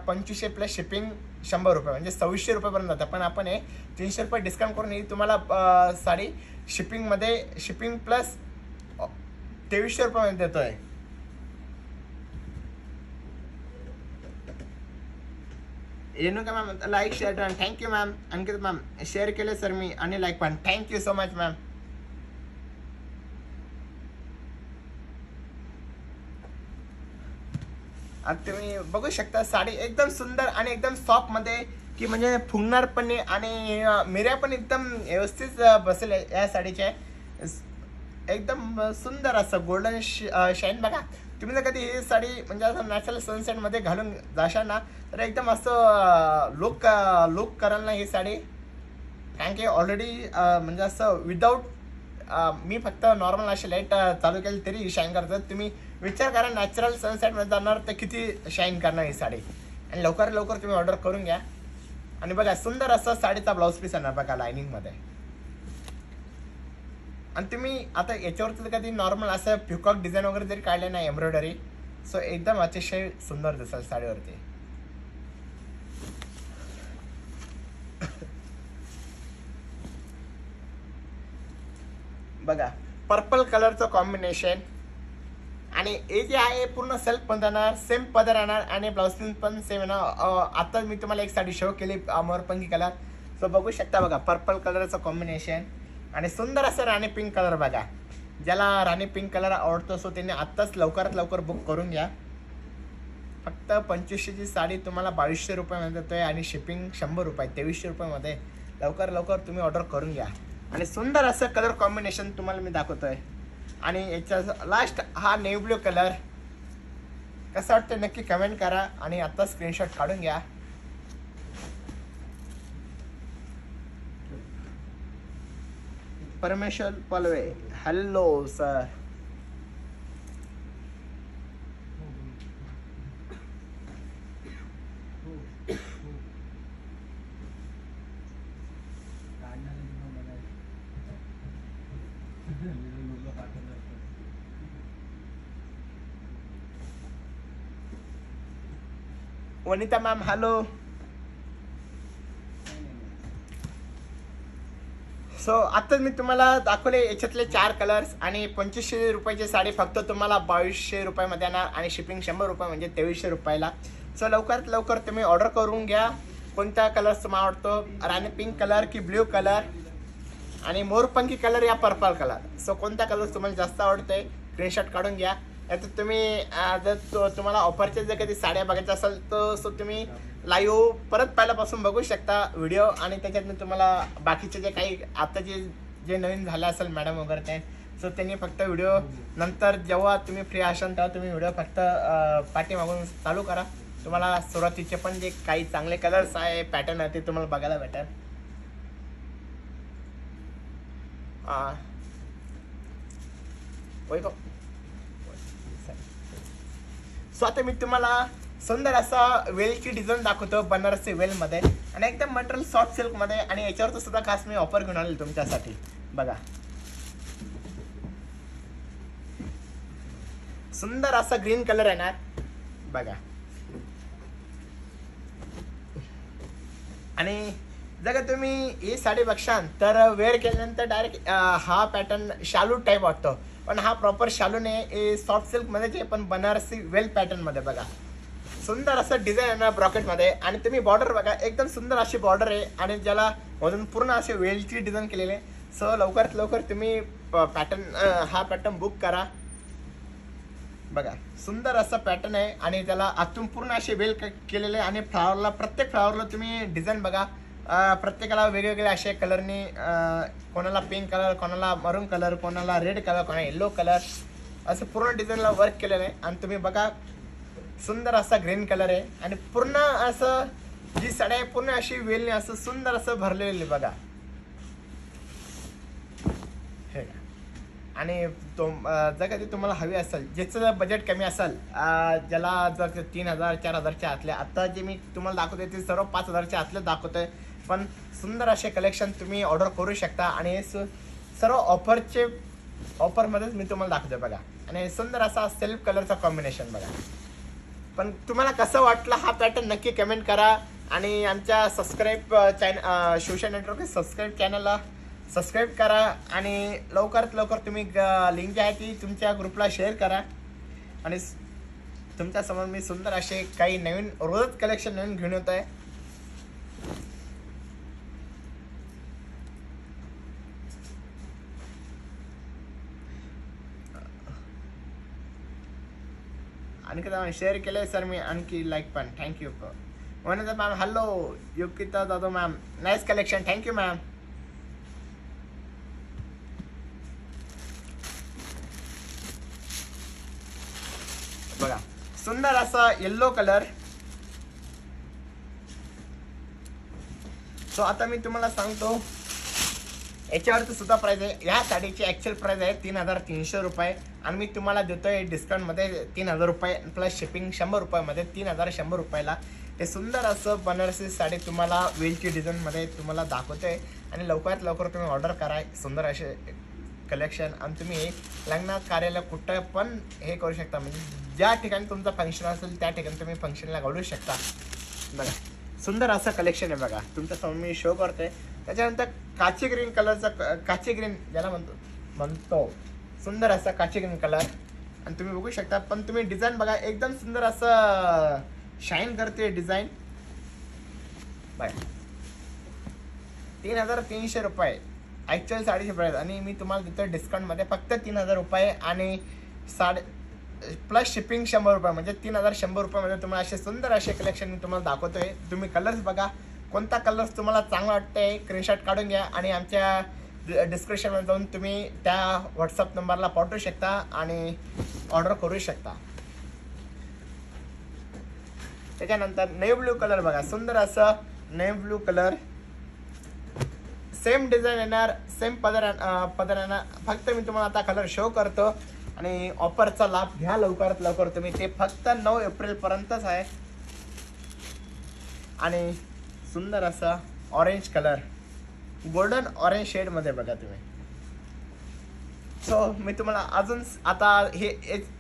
2500 प्लस शिपिंग 100 रुपये, म्हणजे 2600 रुपयेपर्यंत जातं. पण आपण हे 300 रुपये डिस्काउंट करून ही तुम्हाला साडी शिपिंग प्लस 2300 रुपयामध्ये देतोय. Renuka ma'am like share done. Thank you ma'am. Ankit ma'am share केले सर मी आणि लाईक पण. Thank you so much ma'am. आता तुम्ही बघू शकता साडी एकदम सुंदर आणि एकदम सॉफ्टमध्ये, की म्हणजे फुगणार पण नाही आणि मिऱ्या पण एकदम व्यवस्थित बसले या साडीच्या. एकदम सुंदर असं गोल्डन शाईन बघा. तुम्ही जर कधी ही साडी म्हणजे असं नॅचरल सनसेटमध्ये घालून जाशाल ना तर एकदम असं लुक कराल ना ही साडी. कारण की ऑलरेडी म्हणजे असं विदाऊट मी फक्त नॉर्मल अशी लाईट चालू केली तरी शाईन करतात. तुम्ही विचार करा नॅचरल सनसेटमध्ये जाणार तर किती शाईन करणार ही साडी. आणि लवकर तुम्ही ऑर्डर करून घ्या. आणि बघा सुंदर असं साडीचा ब्लाऊज पीस येणार बघा लायनिंगमध्ये. आणि तुम्ही आता याच्यावरती कधी नॉर्मल असं पिकॉक डिझाईन वगैरे जरी काढले ना एम्ब्रॉयडरी, सो एकदम अतिशय सुंदर दिसेल साडीवरती. बघा पर्पल कलरचं कॉम्बिनेशन. आणि हे जे आहे पूर्ण सेल्फ पदर सेम पदर येणार आणि ब्लाऊज पीस पण सेम येणार. आता मी तुम्हाला एक साडी शो केली मोरपंखी कलर. सो बघू शकता बघा पर्पल कलरचं कॉम्बिनेशन आणि सुंदर असं राणी पिंक कलर बघा. ज्याला राणी पिंक कलर आवडतो सो त्यांनी आत्ताच लवकरात लवकर बुक करून घ्या. फक्त 2500ची साडी तुम्हाला 2200 रुपयामध्ये देतोय आणि शिपिंग 100 रुपये, 2300 रुपयामध्ये. लवकर तुम्ही ऑर्डर करून घ्या. आणि सुंदर असं कलर कॉम्बिनेशन तुम्हाला मी दाखवतोय. आणि याच्या लास्ट हा नेव्ही ब्ल्यू कलर कसं वाटतं नक्की कमेंट करा आणि आता स्क्रीनशॉट काढून घ्या. Parameshwar Palve hello sir. Vanita ma'am hello. So आत्ताच मी तुम्हाला दाखवले याच्यातले 4 कलर्स. आणि 2500 रुपयाची साडी फक्त तुम्हाला 2200 रुपयामध्ये येणार आणि शिपिंग 100 रुपये, म्हणजे 2300 रुपयाला. सो लवकरात लवकर तुम्ही ऑर्डर करून घ्या. कोणता कलर तुम्हाला आवडतो, राणी पिंक कलर की ब्ल्यू कलर आणि मोरपंखी कलर या पर्पल कलर. सो कोणता कलर तुम्हाला जास्त आवडतोय स्क्रीनशॉट काढून घ्या. तर तुम्ही जर तुम्हाला ऑफरचे जर कधी साड्या बघायच्या असेल तर सो तुम्ही लाईव्ह परत पहिल्यापासून बघू शकता व्हिडिओ, आणि त्याच्यातून तुम्हाला बाकीचे जे काही आता जे नवीन झालं असेल मॅडम वगैरे ते, सो त्यांनी फक्त व्हिडिओ नंतर जेव्हा तुम्ही फ्री असाल तेव्हा तुम्ही व्हिडिओ फक्त पाठीमागून चालू करा. तुम्हाला सुरुवातीचे पण जे काही चांगले कलर्स आहे, पॅटर्न आहे ते तुम्हाला बघायला भेटेल. सो आता मी तुम्हाला सुंदर असा वेलची डिझाईन दाखवतो बनारसी वेलमध्ये, आणि एकदम मटेरियल सॉफ्ट सिल्कमध्ये, आणि याच्यावर सुद्धा खास मी ऑफर घेऊन आले तुमच्यासाठी. बघा सुंदर असा ग्रीन कलर येणार बघा. आणि जर तुम्ही ही साडी बघशाल तर वेअर केल्यानंतर डायरेक्ट हा पॅटर्न शालू टाईप वाटतो, पण हा प्रॉपर शालू नाही, सॉफ्ट सिल्कमध्ये पण बनारसी वेल पॅटर्नमध्ये बघा. सुंदर असं डिझाईन येणार ब्रॉकेटमध्ये, आणि तुम्ही बॉर्डर बघा एकदम सुंदर अशी बॉर्डर आहे, आणि ज्याला मधून पूर्ण असे वेलची डिझाईन केलेली आहे. सो लवकरात लवकर तुम्ही हा पॅटर्न बुक करा. बघा सुंदर असा पॅटर्न आहे, आणि त्याला आतून पूर्ण असे वेल केलेले, आणि फ्लावरला प्रत्येक फ्लावरला तुम्ही डिझाईन बघा. प्रत्येकाला वेगवेगळे असे कलरनी, कोणाला पिंक कलर, कोणाला मरून कलर, कोणाला रेड कलर, कोणाला येल्लो कलर, असं पूर्ण डिझाईनला वर्क केलेलं आहे. आणि तुम्ही बघा सुंदर असा ग्रीन कलर आहे, आणि पूर्ण असं जी साडी आहे पूर्ण अशी वेलने असं सुंदर असं भरलेली बघा. हे आणि जर कधी तुम्हाला हवी असेल, ज्याचं बजेट कमी असेल, ज्याला जर 3,000 4,000च्या आतल्या, आता जे मी तुम्हाला दाखवते ते सर्व 5,000च्या आतले दाखवतोय, पण सुंदर असे कलेक्शन तुम्ही ऑर्डर करू शकता. आणि सर्व ऑफरमध्येच मी तुम्हाला दाखवतोय बघा. आणि सुंदर असा सेल्फ कलरचा कॉम्बिनेशन बघा. पण तुम्हाला कसं वाटलं हा पॅटर्न नक्की कमेंट करा, आणि आमच्या सोशल नेटवर्क सबस्क्राईब चॅनलला सबस्क्राईब करा, आणि लवकरात लवकर तुम्ही लिंक जी आहे ती तुमच्या ग्रुपला शेअर करा. आणि तुमच्यासमोर मी सुंदर असे काही नवीन रोजच कलेक्शन नवीन घेऊन येत आहे. आणखी शेअर केलंय सर मी, आणखी लाईक पण thank you. Vanita ma'am hello, Yogita Jadhav ma'am nice collection, thank you ma'am. बघा सुंदर असा येल्लो कलर. सो आता मी तुम्हाला सांगतो याच्यावरती सुद्धा प्राइस आहे. ह्या साडीची ऍक्च्युअल प्राइस आहे 3,300 रुपये, आणि मी तुम्हाला देतोय डिस्काउंटमध्ये 3,000 रुपये प्लस शिपिंग 100 रुपयामध्ये 3,100 रुपयाला. हे सुंदर असं बनारसी साडी तुम्हाला वेलची डिझाईनमध्ये तुम्हाला दाखवतोय, आणि लवकरात लवकर तुम्ही ऑर्डर करा सुंदर असे कलेक्शन. आणि तुम्ही लग्न कार्याला कुठं पण हे करू शकता, म्हणजे ज्या ठिकाणी तुमचं फंक्शन असेल त्या ठिकाणी तुम्ही फंक्शनला घडू शकता. बघा सुंदर असं कलेक्शन आहे बघा, तुमच्यासमोर मी शो करतोय. त्याच्यानंतर काची ग्रीन कलरचा, काची ग्रीन ज्याला म्हणतो सुंदर असा काची ग्रीन कलर, आणि तुम्ही बघू शकता. पण तुम्ही डिझाईन बघा एकदम सुंदर असं शाईन करते डिझाईन बघा. 3,300 रुपये ॲक्च्युअल साडीचे प्राईस, आणि मी तुम्हाला देतो डिस्काउंटमध्ये फक्त 3,000 रुपये, आणि प्लस शिपिंग 100 रुपये, म्हणजे 3,100 रुपयामध्ये तुम्हाला असे सुंदर असे कलेक्शन मी तुम्हाला दाखवतोय. तुम्ही कलर्स बघा, कोणता कलर्स तुम्हाला चांगला वाटतंय स्क्रीनशॉट काढून घ्या, आणि आमच्या डिस्क्रिप्शनमध्ये जाऊन तुम्ही त्या व्हॉट्सअप नंबरला पाठवू शकता आणि ऑर्डर करू शकता. त्याच्यानंतर नेव्ही ब्ल्यू कलर बघा, सुंदर असं navy blue colour, same design येणार, सेम पदर येणार. फक्त मी तुम्हाला आता कलर शो करतो, आणि ऑफरचा लाभ घ्या लवकरात लवकर तुम्ही. ते फक्त 9 एप्रिलपर्यंतच आहे. आणि सुंदर असा ऑरेंज कलर, गोल्डन ऑरेंज शेडमध्ये बघा तुम्ही. सो मी तुम्हाला अजून आता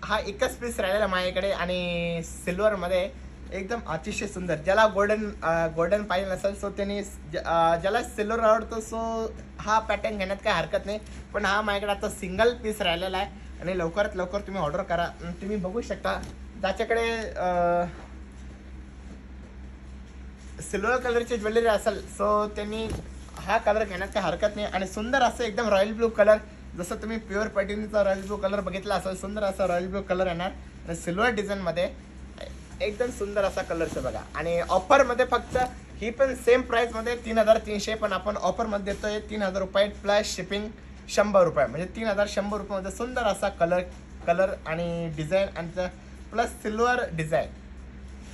हा एकच पीस राहिलेला माझ्याकडे, आणि सिल्वरमध्ये एकदम अतिशय सुंदर. ज्याला गोल्डन पाहिजे नसेल सो त्यांनी, ज्याला सिल्वर आवडतो सो हा पॅटर्न घेण्यात काही हरकत नाही. पण हा माझ्याकडे आता सिंगल पीस राहिलेला आहे, आणि लवकरात लवकर तुम्ही ऑर्डर करा. तुम्ही बघू शकता ज्याच्याकडे सिल्वर कलरची ज्वेलरी असेल सो त्यांनी हा कलर घेण्यात काही हरकत नाही. आणि सुंदर असं एकदम रॉयल ब्लू कलर, जसं तुम्ही प्युअर पैठणीचा रॉयल ब्लू कलर बघितला असेल, सुंदर असा रॉयल ब्लू कलर येणार आणि सिल्वर डिझाईनमध्ये एकदम सुंदर असा कलरचं बघा. आणि ऑफरमध्ये फक्त ही पण सेम प्राईसमध्ये 3300, पण आपण ऑफरमध्ये देतोय 3000 रुपये प्लस शिपिंग 100 रुपये, म्हणजे 3100 रुपयामध्ये सुंदर असा कलर आणि डिझाईन आणि प्लस सिल्वर डिझाईन.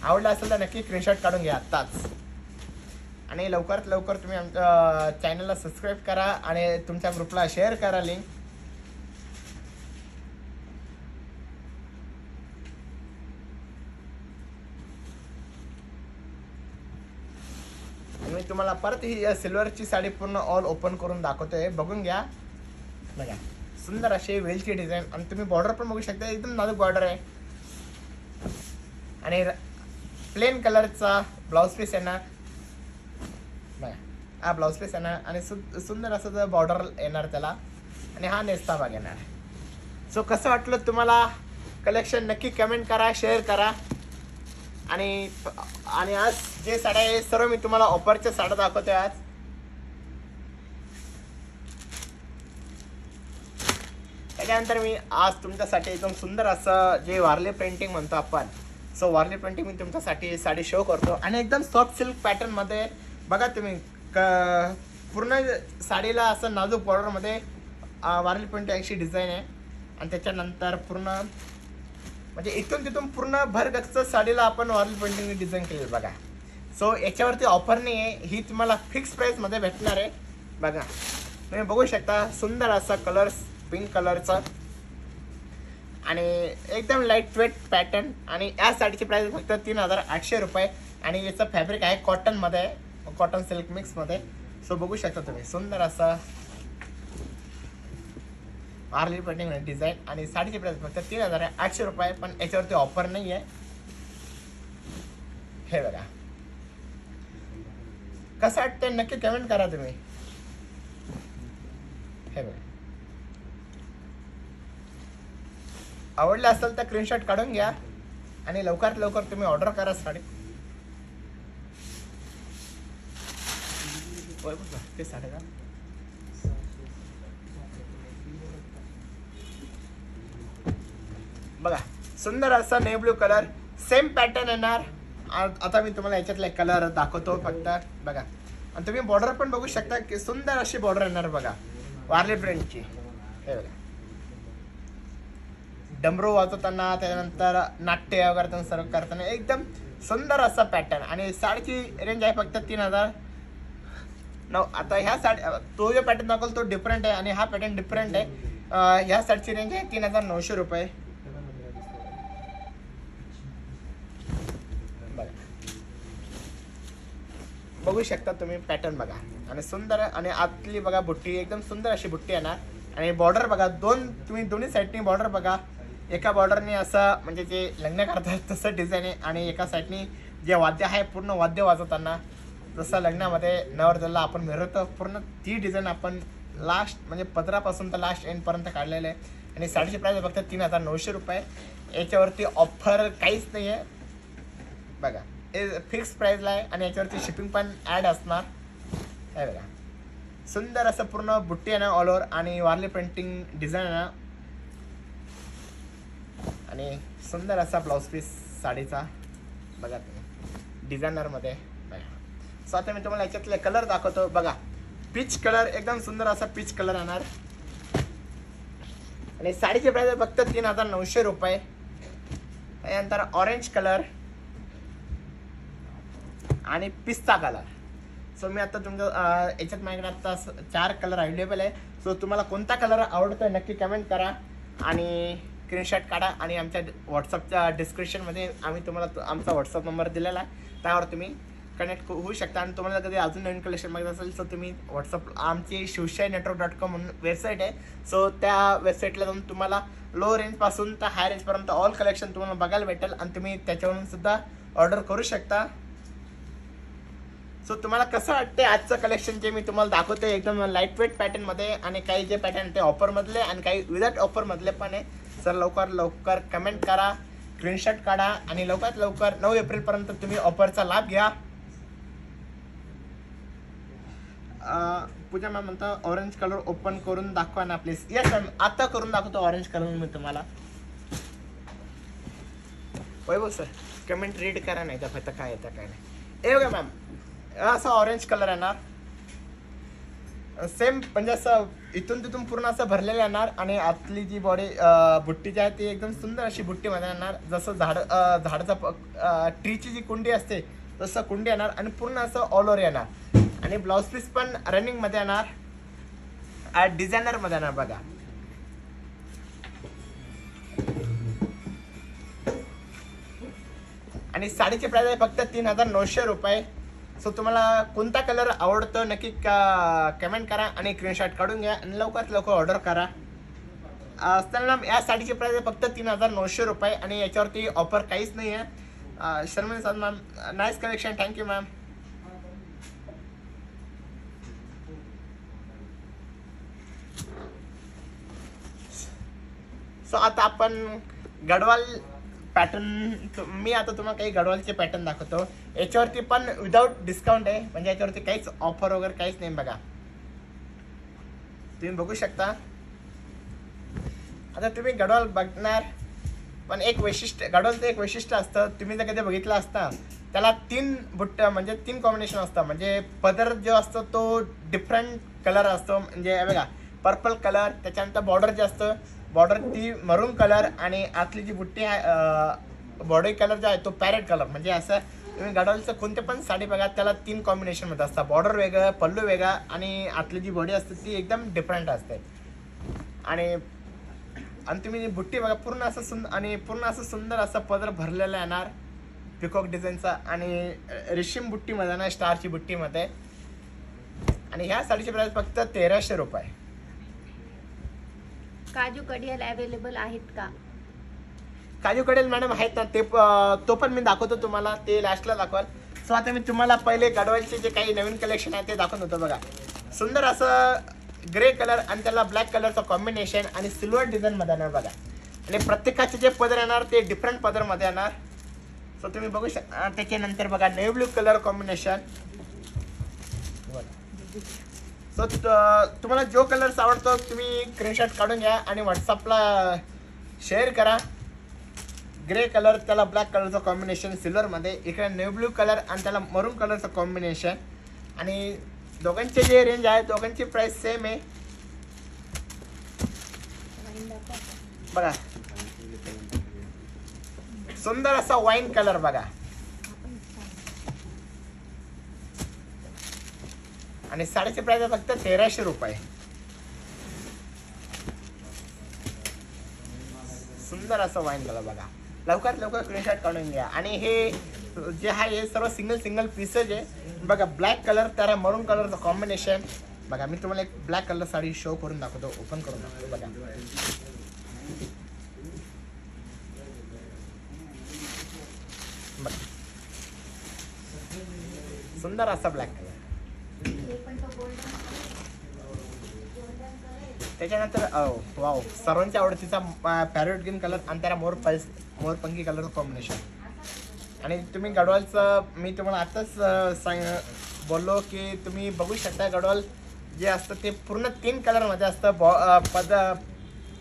आवडला असेल तर नक्की स्क्रीनशॉट काढून घ्या आत्ताच. आणि लवकरात लवकर तुम्ही आमच्या चॅनलला सबस्क्राईब करा आणि तुमच्या ग्रुपला शेअर करा लिंक. मी तुम्हाला परत ही सिल्वरची साडी पूर्ण ऑल ओपन करून दाखवतोय, बघून घ्या. बघा सुंदर अशी वेलची डिझाईन आणि तुम्ही बॉर्डर पण बघू शकता, एकदम नाजूक बॉर्डर आहे. आणि प्लेन कलरचा ब्लाउज पीस येणार बघा, हा ब्लाउज पीस येणार आणि सुंदर असं बॉर्डर येणार त्याला. आणि हा नेस्ता भाग येणार. सो कसं वाटलं तुम्हाला कलेक्शन नक्की कमेंट करा, शेअर करा. आणि आज जे साड्या आहे सर्व मी तुम्हाला ऑफरच्या साड्या दाखवतोय आज. त्याच्यानंतर मी आज तुमच्यासाठी एकदम सुंदर असं जे वारले प्रिंटिंग म्हणतो आपण, सो वारले प्रिंटिंग मी तुमच्यासाठी साडी शो करतो. आणि एकदम सॉफ्ट सिल्क पॅटर्नमध्ये बघा तुम्ही पूर्ण साडीला असं नाजूक बॉर्डरमध्ये वारली प्रिंटिंग अशी डिझाईन आहे. आणि त्याच्यानंतर पूर्ण म्हणजे इथून तिथून पूर्ण भरगच्च साडीला आपण वारली प्रिंटिंग डिझाईन केली बघा. सो याच्यावरती ऑफर नाही आहे, ही तुम्हाला फिक्स प्राईसमध्ये भेटणार आहे. बघा तुम्ही बघू शकता सुंदर असा कलर पिंक कलरचा आणि एकदम लाईट वेट पॅटर्न. आणि या साडीची प्राईस फक्त 3800 रुपये. आणि याचं फॅब्रिक आहे कॉटनमध्ये, कॉटन सिल्क मिक्समध्ये. सो बघू शकता तुम्ही सुंदर असा वारली प्रिंटिंग डिझाईन. आणि साडीची प्राईस फक्त 3800 रुपये, पण याच्यावरती ऑफर नाही आहे. हे बघा कसं वाटतंय नक्की कमेंट करा तुम्ही. हे बघा आवडलं असेल तर स्क्रीनशॉट काढून घ्या आणि लवकरात लवकर तुम्ही ऑर्डर करा साडी. ते साडे का बघा सुंदर असा navy blue colour same pattern येणार. आता मी तुम्हाला याच्यातला कलर दाखवतो फक्त बघा. आणि तुम्ही बॉर्डर पण बघू शकता की सुंदर अशी बॉर्डर येणार बघा वारली प्रिंटची. हे बघा डमरू वाजवताना, त्याच्यानंतर नाट्य वगैरे सर्व करताना एकदम सुंदर असा पॅटर्न. आणि साडीची रेंज आहे फक्त 3009. आता ह्या साडी तो जो पॅटर्न दाखवला तो डिफरंट आहे आणि हा पॅटर्न डिफरंट आहे. ह्या साडीची रेंज आहे 3900 रुपये. बघू शकता तुम्ही पॅटर्न बघा. आणि सुंदर आणि आतली बघा बुट्टी एकदम सुंदर अशी बुट्टी येणार. आणि बॉर्डर बघा तुम्ही दोन्ही साईडनी बॉर्डर बघा. एका बॉर्डरने असं म्हणजे जे लग्न करतात तसं डिझाईन आहे. आणि एका साईडनी जे वाद्य आहे पूर्ण वाद्य वाजवताना जसं लग्नामध्ये नवरदेवाला आपण मिरवतो पूर्ण ती डिझाईन आपण लास्ट म्हणजे पदरापासून तर लास्ट एंडपर्यंत काढलेलं आहे. आणि साडीची प्राईस फक्त 3900 रुपये. याच्यावरती ऑफर काहीच नाही आहे बघा, फिक्स प्राईजला आहे. आणि याच्यावरती शिपिंग पण ॲड असणार. हे बघा सुंदर असं पूर्ण बुट्टी आहे ना ऑल ओव्हर आणि वारली प्रिंटिंग डिझाईन आहे ना. आणि सुंदर असा ब्लाउज पीस साडीचा बघा तुम्ही डिझायनरमध्ये. सो आता मी तुम्हाला याच्यातले कलर दाखवतो बघा. पीच कलर एकदम सुंदर असा पीच कलर येणार. आणि साडीची प्राईस फक्त 3900 रुपये. त्यानंतर ऑरेंज कलर आणि पिस्ता कलर. सो मी आता तुमचं याच्यात माझ्याकडे आता 4 कलर अवेलेबल आहे. सो तुम्हाला कोणता कलर आवडतोय नक्की कमेंट करा आणि स्क्रीनशॉट काढा. आणि आमच्या व्हॉट्सअपच्या डिस्क्रिप्शनमध्ये आम्ही तुम्हाला आमचा व्हॉट्सअप नंबर दिलेला आहे, त्यावर तुम्ही कनेक्ट होऊ शकता. आणि तुम्हाला कधी अजून नवीन कलेक्शन मागत असेल तर तुम्ही व्हॉट्सअप आमची शिवशाहीनेटवर्क.com म्हणून वेबसाईट आहे. सो त्या वेबसाईटला जाऊन तुम्हाला लो रेंजपासून तर हाय रेंजपर्यंत ऑल कलेक्शन तुम्हाला बघायला भेटेल आणि तुम्ही त्याच्यावरून सुद्धा ऑर्डर करू शकता. सो तुम्हाला कसं वाटते आजचं कलेक्शन जे मी तुम्हाला दाखवते एकदम लाईट वेट पॅटर्नमध्ये. आणि काही जे पॅटर्न ते ऑफरमधले आणि काही विदाउट ऑफरमधले पण आहे. सर लवकर कमेंट करा, स्क्रीनशॉट काढा आणि लवकरात लवकर 9 एप्रिलपर्यंत तुम्ही ऑफरचा लाभ घ्या. पूजा मॅम म्हणता ऑरेंज कलर ओपन करून दाखवा ना प्लीज. येस मॅम, आता करून दाखवतो ऑरेंज कलर मी तुम्हाला. वैभव सर कमेंट रीड करा, नाही तर फक्त काय येतं काय नाही. हे बघा मॅम, असा ऑरेंज कलर येणार सेम, म्हणजे असं इथून तिथून पूर्ण असं भरलेलं येणार आणि आतली जी बॉडी बुट्टी जी आहे ती एकदम सुंदर अशी बुट्टीमध्ये येणार. जसं झाडाचा ट्रीची जी कुंडी असते तसं कुंडी येणार आणि पूर्ण असं ऑल ओव्हर येणार. आणि ब्लाउज पीस पण रनिंगमध्ये येणार, डिझायनरमध्ये येणार बघा. आणि साडीचे प्राइस आहे फक्त 3900 रुपये. सो तुम्हाला कोणता कलर आवडतो नक्की कमेंट करा आणि स्क्रीनशॉट काढून घ्या आणि लवकरात लवकर ऑर्डर करा. असताना या साडीची प्राइस आहे फक्त 3900 रुपये आणि याच्यावरती ऑफर काहीच नाही आहे. Sharmin sir ma'am, nice collection, thank you ma'am. So आता आपण गडवाल पॅटर्न, मी आता तुम्हाला काही गडवालचे पॅटर्न दाखवतो. याच्यावरती पण विदाउट डिस्काउंट आहे, म्हणजे याच्यावरती काहीच ऑफर वगैरे काहीच नाही बघा. तुम्ही बघू शकता. आता तुम्ही गडवाल बघणार, पण एक वैशिष्ट्य, गडवालचं एक वैशिष्ट्य असतं, तुम्ही जर कधी बघितलं असता त्याला 3 बुट्ट म्हणजे 3 कॉम्बिनेशन असतं. म्हणजे पदर जो असतो तो डिफरंट कलर असतो. म्हणजे बघा पर्पल कलर, त्याच्यानंतर बॉर्डर जे असतं बॉर्डर ती मरून कलर आणि आतली जी बुट्टी आहे बॉडी कलर जो आहे तो पॅरेट कलर. म्हणजे असं तुम्ही गडवालचं कोणते पण साडी बघा त्याला 3 कॉम्बिनेशनमध्ये असतात. बॉर्डर वेगळं, पल्लू वेगळा आणि आतली जी बॉडी असते ती एकदम डिफरंट असते. आणि तुम्ही बुट्टी बघा पूर्ण असं सुंदर असं पदर भरलेला येणार पिकॉक डिझाईनचा आणि रेशीम बुट्टीमध्ये ना, स्टारची बुट्टीमध्ये. आणि ह्या साडीची प्राइस फक्त 1300 रुपये. काजू कडियाल अवेलेबल आहेत का? काजू कडेल मॅडम आहेत ना, ते तो पण मी दाखवतो तुम्हाला, ते लास्टला दाखवाल. सो आता मी तुम्हाला पहिले गडवालचे जे काही नवीन कलेक्शन आहे ते दाखवून होतो बघा. सुंदर असं ग्रे कलर आणि त्याला ब्लॅक कलरचं कॉम्बिनेशन आणि सिल्वर डिझाईनमध्ये येणार बघा. आणि प्रत्येकाचे जे पदर येणार ते डिफरंट पदरमध्ये येणार. सो तुम्ही बघू शकता. त्याच्यानंतर बघा navy blue colour combination. So तुम्हाला जो कलर्स आवडतो तुम्ही स्क्रीनशॉट काढून घ्या आणि व्हॉट्सअपला शेअर करा. ग्रे कलर त्याला ब्लॅक कलरचं कॉम्बिनेशन सिल्वरमध्ये, इकडे नेव्ही ब्लू कलर आणि त्याला मरून कलरचं कॉम्बिनेशन. आणि दोघांचे जे रेंज आहे दोघांची प्राइस सेम आहे बघा. सुंदर असा वाईन कलर बघा. आणि साडीची प्राइस आहे फक्त 1300 रुपये. सुंदर असं वाईन कलर बघा. लवकरात लवकर स्क्रीनशॉट काढून घ्या. आणि हे जे आहे हे सर्व सिंगल पीसेस आहे बघा. ब्लॅक कलर त्याला मरून कलरचं कॉम्बिनेशन बघा. मी तुम्हाला एक ब्लॅक कलर साडी शो करून दाखवतो, ओपन करून दाखवतो बघा. सुंदर असा ब्लॅक कलर. त्याच्यानंतर वाव सर्वांच्या आवडतीचा पॅरोट ग्रीन कलर आणि त्याला मोरपंखी कलरचं कॉम्बिनेशन. आणि तुम्ही गडवालचं मी तुम्हाला आताच बोललो की तुम्ही बघू शकता गडवाल जे असतं ते पूर्ण 3 कलरमध्ये असतं.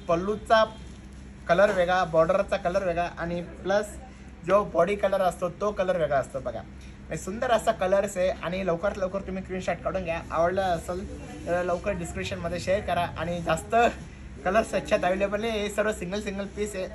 पल्लूचा कलर वेगळा, बॉर्डरचा कलर वेगळा आणि प्लस जो बॉडी कलर असतो तो कलर वेगळा असतो बघा. सुंदर असा कलर्स आहे. आणि लवकरात लवकर तुम्ही स्क्रीनशॉट काढून घ्या. आवडलं असेल तर लवकर डिस्क्रिप्शनमध्ये शेअर करा. आणि जास्त कलर्स अच्छात अवेलेबल आहे. हे सर्व सिंगल पीस आहे.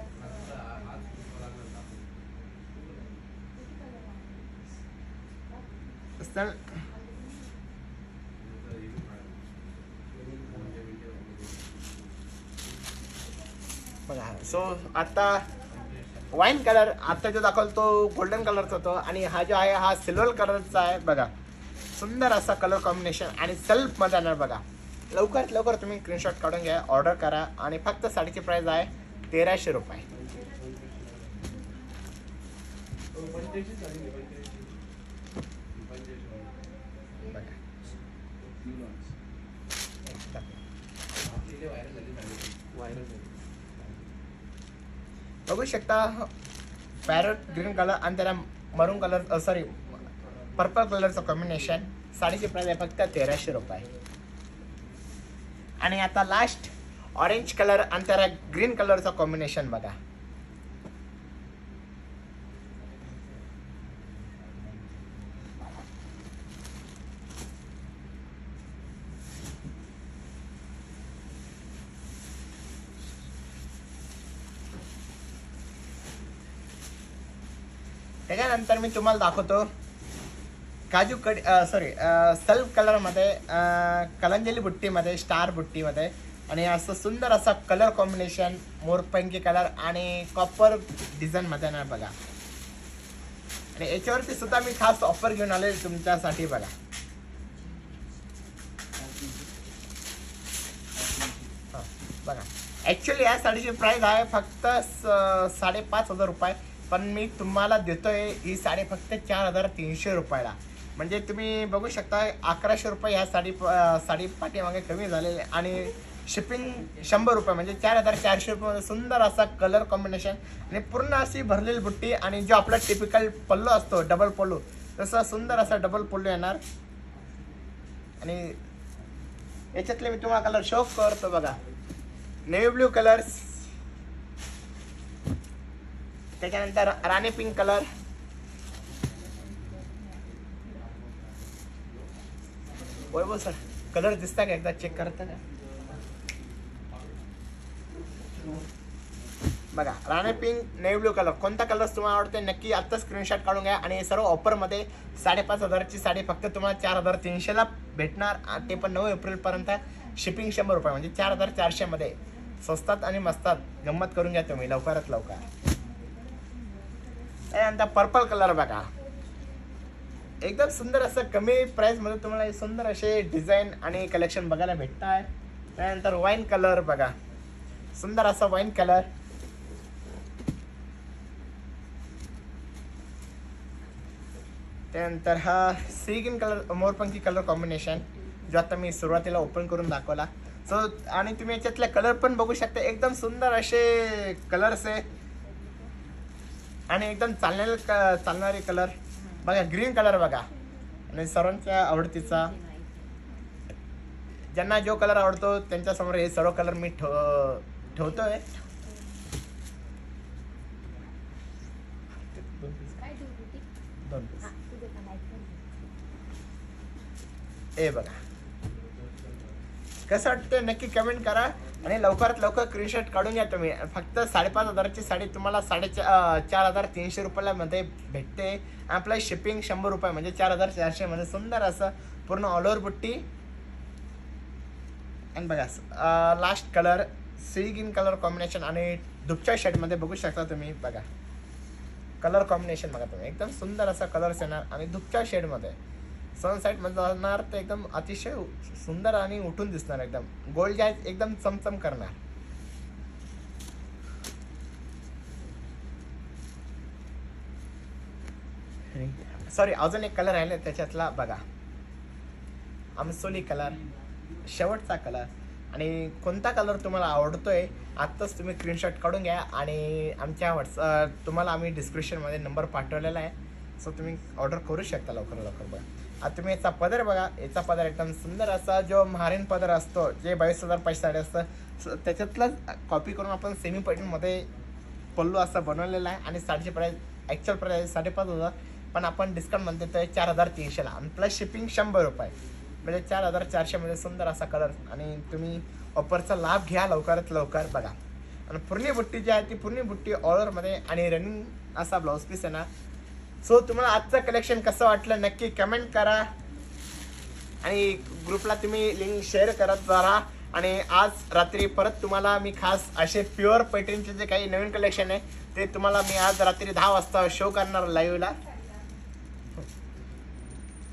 बघा. सो आता वाईन कलर आता जो दाखवतो तो गोल्डन कलरचा होतो आणि हा जो आहे हा सिल्वर कलरचा आहे बघा. सुंदर असा कलर कॉम्बिनेशन आणि सेल्फमध्ये येणार बघा. लवकरात लवकर तुम्ही स्क्रीनशॉट काढून घ्या, ऑर्डर करा. आणि फक्त साडीची प्राइस आहे 1300 रुपये. बघू शकता पॅरोट ग्रीन कलर आणि त्याला मरून कलर पर्पल कलरचं कॉम्बिनेशन. साडीची प्राइस आहे फक्त 1300 रुपये. आणि आता लास्ट ऑरेंज कलर आणि त्याला ग्रीन कलरचं कॉम्बिनेशन बघा. त्याच्यानंतर मी तुम्हाला दाखवतो काजू कडी सल्फ कलरमध्ये, कलंजली बुट्टीमध्ये, स्टार बुट्टीमध्ये आणि असं सुंदर असा कलर कॉम्बिनेशन, मोरपंखी कलर आणि कॉपर डिझाईनमध्ये ना बघा. आणि याच्यावरती सुद्धा मी खास ऑफर घेऊन आले तुमच्यासाठी बघा. बघा ॲक्च्युली या साडीची प्राइस आहे फक्त 5,500 रुपये, पण मी तुम्हाला देतोय ही साडी फक्त 4,300 रुपयाला. म्हणजे तुम्ही बघू शकता 1,100 रुपये ह्या साडी पाठीमागे कमी झालेले आणि शिपिंग 100 रुपये म्हणजे 4,400 रुपये. सुंदर असा कलर कॉम्बिनेशन आणि पूर्ण अशी भरलेली बुट्टी आणि जो आपला टिपिकल पल्लू असतो डबल पल्लू, तसा सुंदर असा डबल पल्लू येणार. आणि याच्यातले मी तुम्हाला कलर शो करतो बघा. नेव्ही ब्ल्यू कलर, त्याच्यानंतर राणी पिंक कलर, वैभव सर कलर दिसता का, एकदा चेक करता का बघा. राणी पिंक, नेव्ही ब्ल्यू कलर, कोणता कलर तुम्हाला आवडते नक्की आता स्क्रीनशॉट काढून घ्या. आणि सर्व ऑफरमध्ये 5,500ची साडी फक्त तुम्हाला 4,300ला भेटणार, ते पण 9 एप्रिलपर्यंत. शिपिंग 100 रुपये म्हणजे 4,400 मध्ये. स्वस्तात आणि मस्तात गंमत करून घ्या तुम्ही लवकरात लवकर. त्यानंतर पर्पल कलर बघा, एकदम सुंदर असं कमी प्राइस मध्ये तुम्हाला सुंदर असे डिझाईन आणि कलेक्शन बघायला भेटत आहे. त्यानंतर वाईन कलर बघा, सुंदर असा वाईन कलर. त्यानंतर हा सी ग्रीन कलर, मोरपंखी कलर कॉम्बिनेशन, जो आता मी सुरुवातीला ओपन करून दाखवला. सो आणि तुम्ही याच्यातले कलर पण बघू शकता, एकदम सुंदर असे कलर्स आहे आणि एकदम चालणारे कलर बघा. ग्रीन कलर बघा आणि सर्वांच्या आवडतीचा, ज्यांना जो कलर आवडतो त्यांच्यासमोर हे सर्व कलर मी ठेवतोय. दोन पीस ए बघा. कसं वाटतं नक्की कमेंट करा आणि लवकरात लवकर स्क्रीनशॉट काढून घ्या तुम्ही. फक्त 5,500ची साडी तुम्हाला 4,300 रुपयाला मध्ये भेटते. आपलं शिपिंग 100 रुपये म्हणजे 4,400 मध्ये. सुंदर असं पूर्ण ऑल ओव्हर बुट्टी. आणि बघा last colour sea green colour combination आणि दुपच्या शेडमध्ये बघू शकता तुम्ही बघा. कलर कॉम्बिनेशन बघा तुम्ही, एकदम सुंदर असा कलर्स येणार आणि दुपच्या शेडमध्ये सनसाईट मध्ये जाणार तर एकदम अतिशय सुंदर आणि उठून दिसणार. एकदम गोल्ड जे आहे एकदम चमचम करणार. सॉरी अजून एक कलर राहिले त्याच्यातला बघा, आमसोली कलर, शेवटचा कलर. आणि कोणता कलर तुम्हाला आवडतोय आत्ताच तुम्ही स्क्रीनशॉट काढून घ्या आणि आमच्या तुम्हाला आम्ही डिस्क्रिप्शनमध्ये नंबर पाठवलेला आहे. सो तुम्ही ऑर्डर करू शकता लवकर लवकर. बघा आता तुम्ही याचा पदर बघा, याचा पदर एकदम सुंदर असा जो महारीन पदर असतो जे 22,000 साडी असतं त्याच्यातलाच कॉपी करून आपण सेमी पैठणमध्ये पल्लू असा बनवलेला आहे. आणि साडीची प्राईस ॲक्च्युअल प्राईस 5,500, पण आपण डिस्काउंट म्हणते तर 4,300ला आणि प्लस शिपिंग 100 रुपये म्हणजे 4,400 मध्ये सुंदर असा कलर. आणि तुम्ही ऑफरचा लाभ घ्या लवकरात लवकर बघा. आणि पूर्ण बुट्टी जी आहे ती पूर्ण बुट्टी ऑर्डरमध्ये आणि रनिंग असा ब्लाऊज पीस आहे ना. सो तुम्हाला आजचं कलेक्शन कसं वाटलं नक्की कमेंट करा आणि ग्रुपला तुम्ही लिंक शेअर करत राहा. आणि आज रात्री परत तुम्हाला मी खास असे प्युअर पैठणीचे जे काही नवीन कलेक्शन आहे ते तुम्हाला मी आज रात्री 10 वाजता शो करणार लाईव्हला.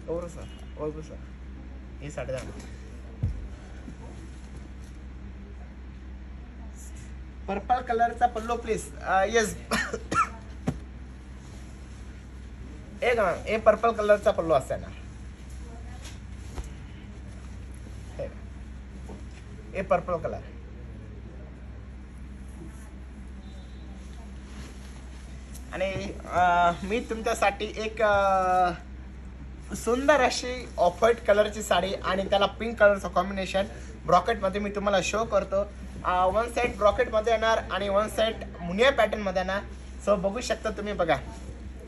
ओर सर ओर सर ही 10:30 पर्पल कलरचा पल्लो प्लीज. येस एक मॅम हे पर्पल कलरचा पल्लो असते ना, हे पर्पल कलर. आणि मी तुमच्यासाठी एक सुंदर अशी ऑफ व्हाईट कलरची साडी आणि त्याला पिंक कलरचं कॉम्बिनेशन ब्रॉकेटमध्ये मी तुम्हाला शो करतो. वन साईड ब्रॉकेटमध्ये येणार आणि वन साईड मुनिया पॅटर्नमध्ये येणार. सो बघू शकता तुम्ही बघा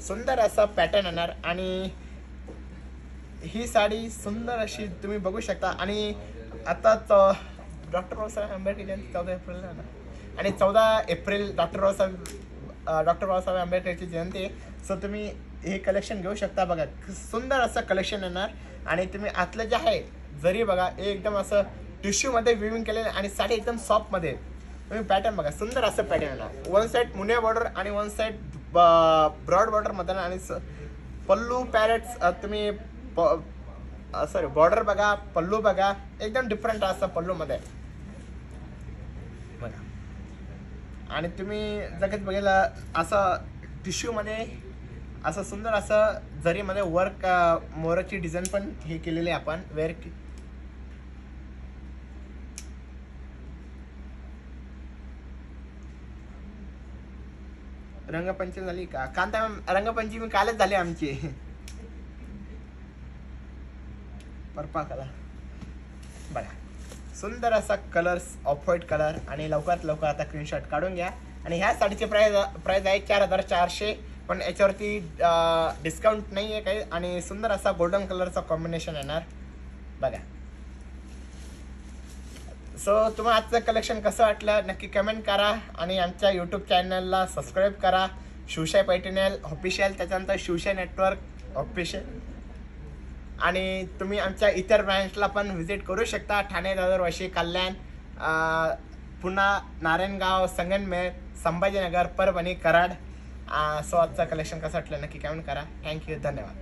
सुंदर असा पॅटर्न येणार आणि ही साडी सुंदर अशी तुम्ही बघू शकता. आणि आता डॉक्टर बाबासाहेब आंबेडकर जयंती 14 एप्रिल आहे ना आणि 14 एप्रिल डॉक्टर बाबासाहेब आंबेडकरची जयंती आहे. सो तुम्ही हे कलेक्शन घेऊ शकता. बघा सुंदर असं कलेक्शन येणार आणि तुम्ही आतलं जे आहे जरी बघा एकदम असं टिश्यूमध्ये विविंग केलेलं आणि साडी एकदम सॉफ्टमध्ये. तुम्ही पॅटर्न बघा सुंदर असं पॅटर्न येणार. वन साईड मुनिया बॉर्डर आणि वन साईड ब्रॉड बॉर्डरमध्ये आणि पल्लू पॅरेट्स तुम्ही सॉरी बॉर्डर बघा पल्लू बघा एकदम डिफरंट असं पल्लूमध्ये बघा. आणि तुम्ही जगत बघायला असं टिश्यूमध्ये असं सुंदर असं जरीमध्ये वर्क मोराची डिझाईन पण हे केलेली आहे आपण वेअर. रंगपंचमी झाली का कांता? रंगपंचमी कालच झाली आमची. पर्पल कलर बघा सुंदर असा कलर्स ऑफ व्हाईट कलर आणि लवकरात लवकर आता स्क्रीनशॉट काढून घ्या. आणि ह्या साडीची प्राइस आहे 4400 पण याच्यावरती डिस्काउंट नाही आहे काही. आणि सुंदर असा गोल्डन कलरचा कॉम्बिनेशन येणार बघा. सो तुम्हाला आजचं कलेक्शन कसं वाटलं नक्की कमेंट करा आणि आमच्या यूट्यूब चॅनलला सबस्क्राईब करा. शिवशाही पैठणी ऑफिशियल त्याच्यानंतर शिवशाही नेटवर्क ऑफिशियल. आणि तुम्ही आमच्या इतर ब्रँचला पण व्हिजिट करू शकता. ठाणे, दादर, वाशी, कल्याण, पुन्हा नारायणगाव, संगमनेर, संभाजीनगर, परभणी, कराड. सो आजचं कलेक्शन कसं वाटलं नक्की कमेंट करा. थँक्यू, धन्यवाद.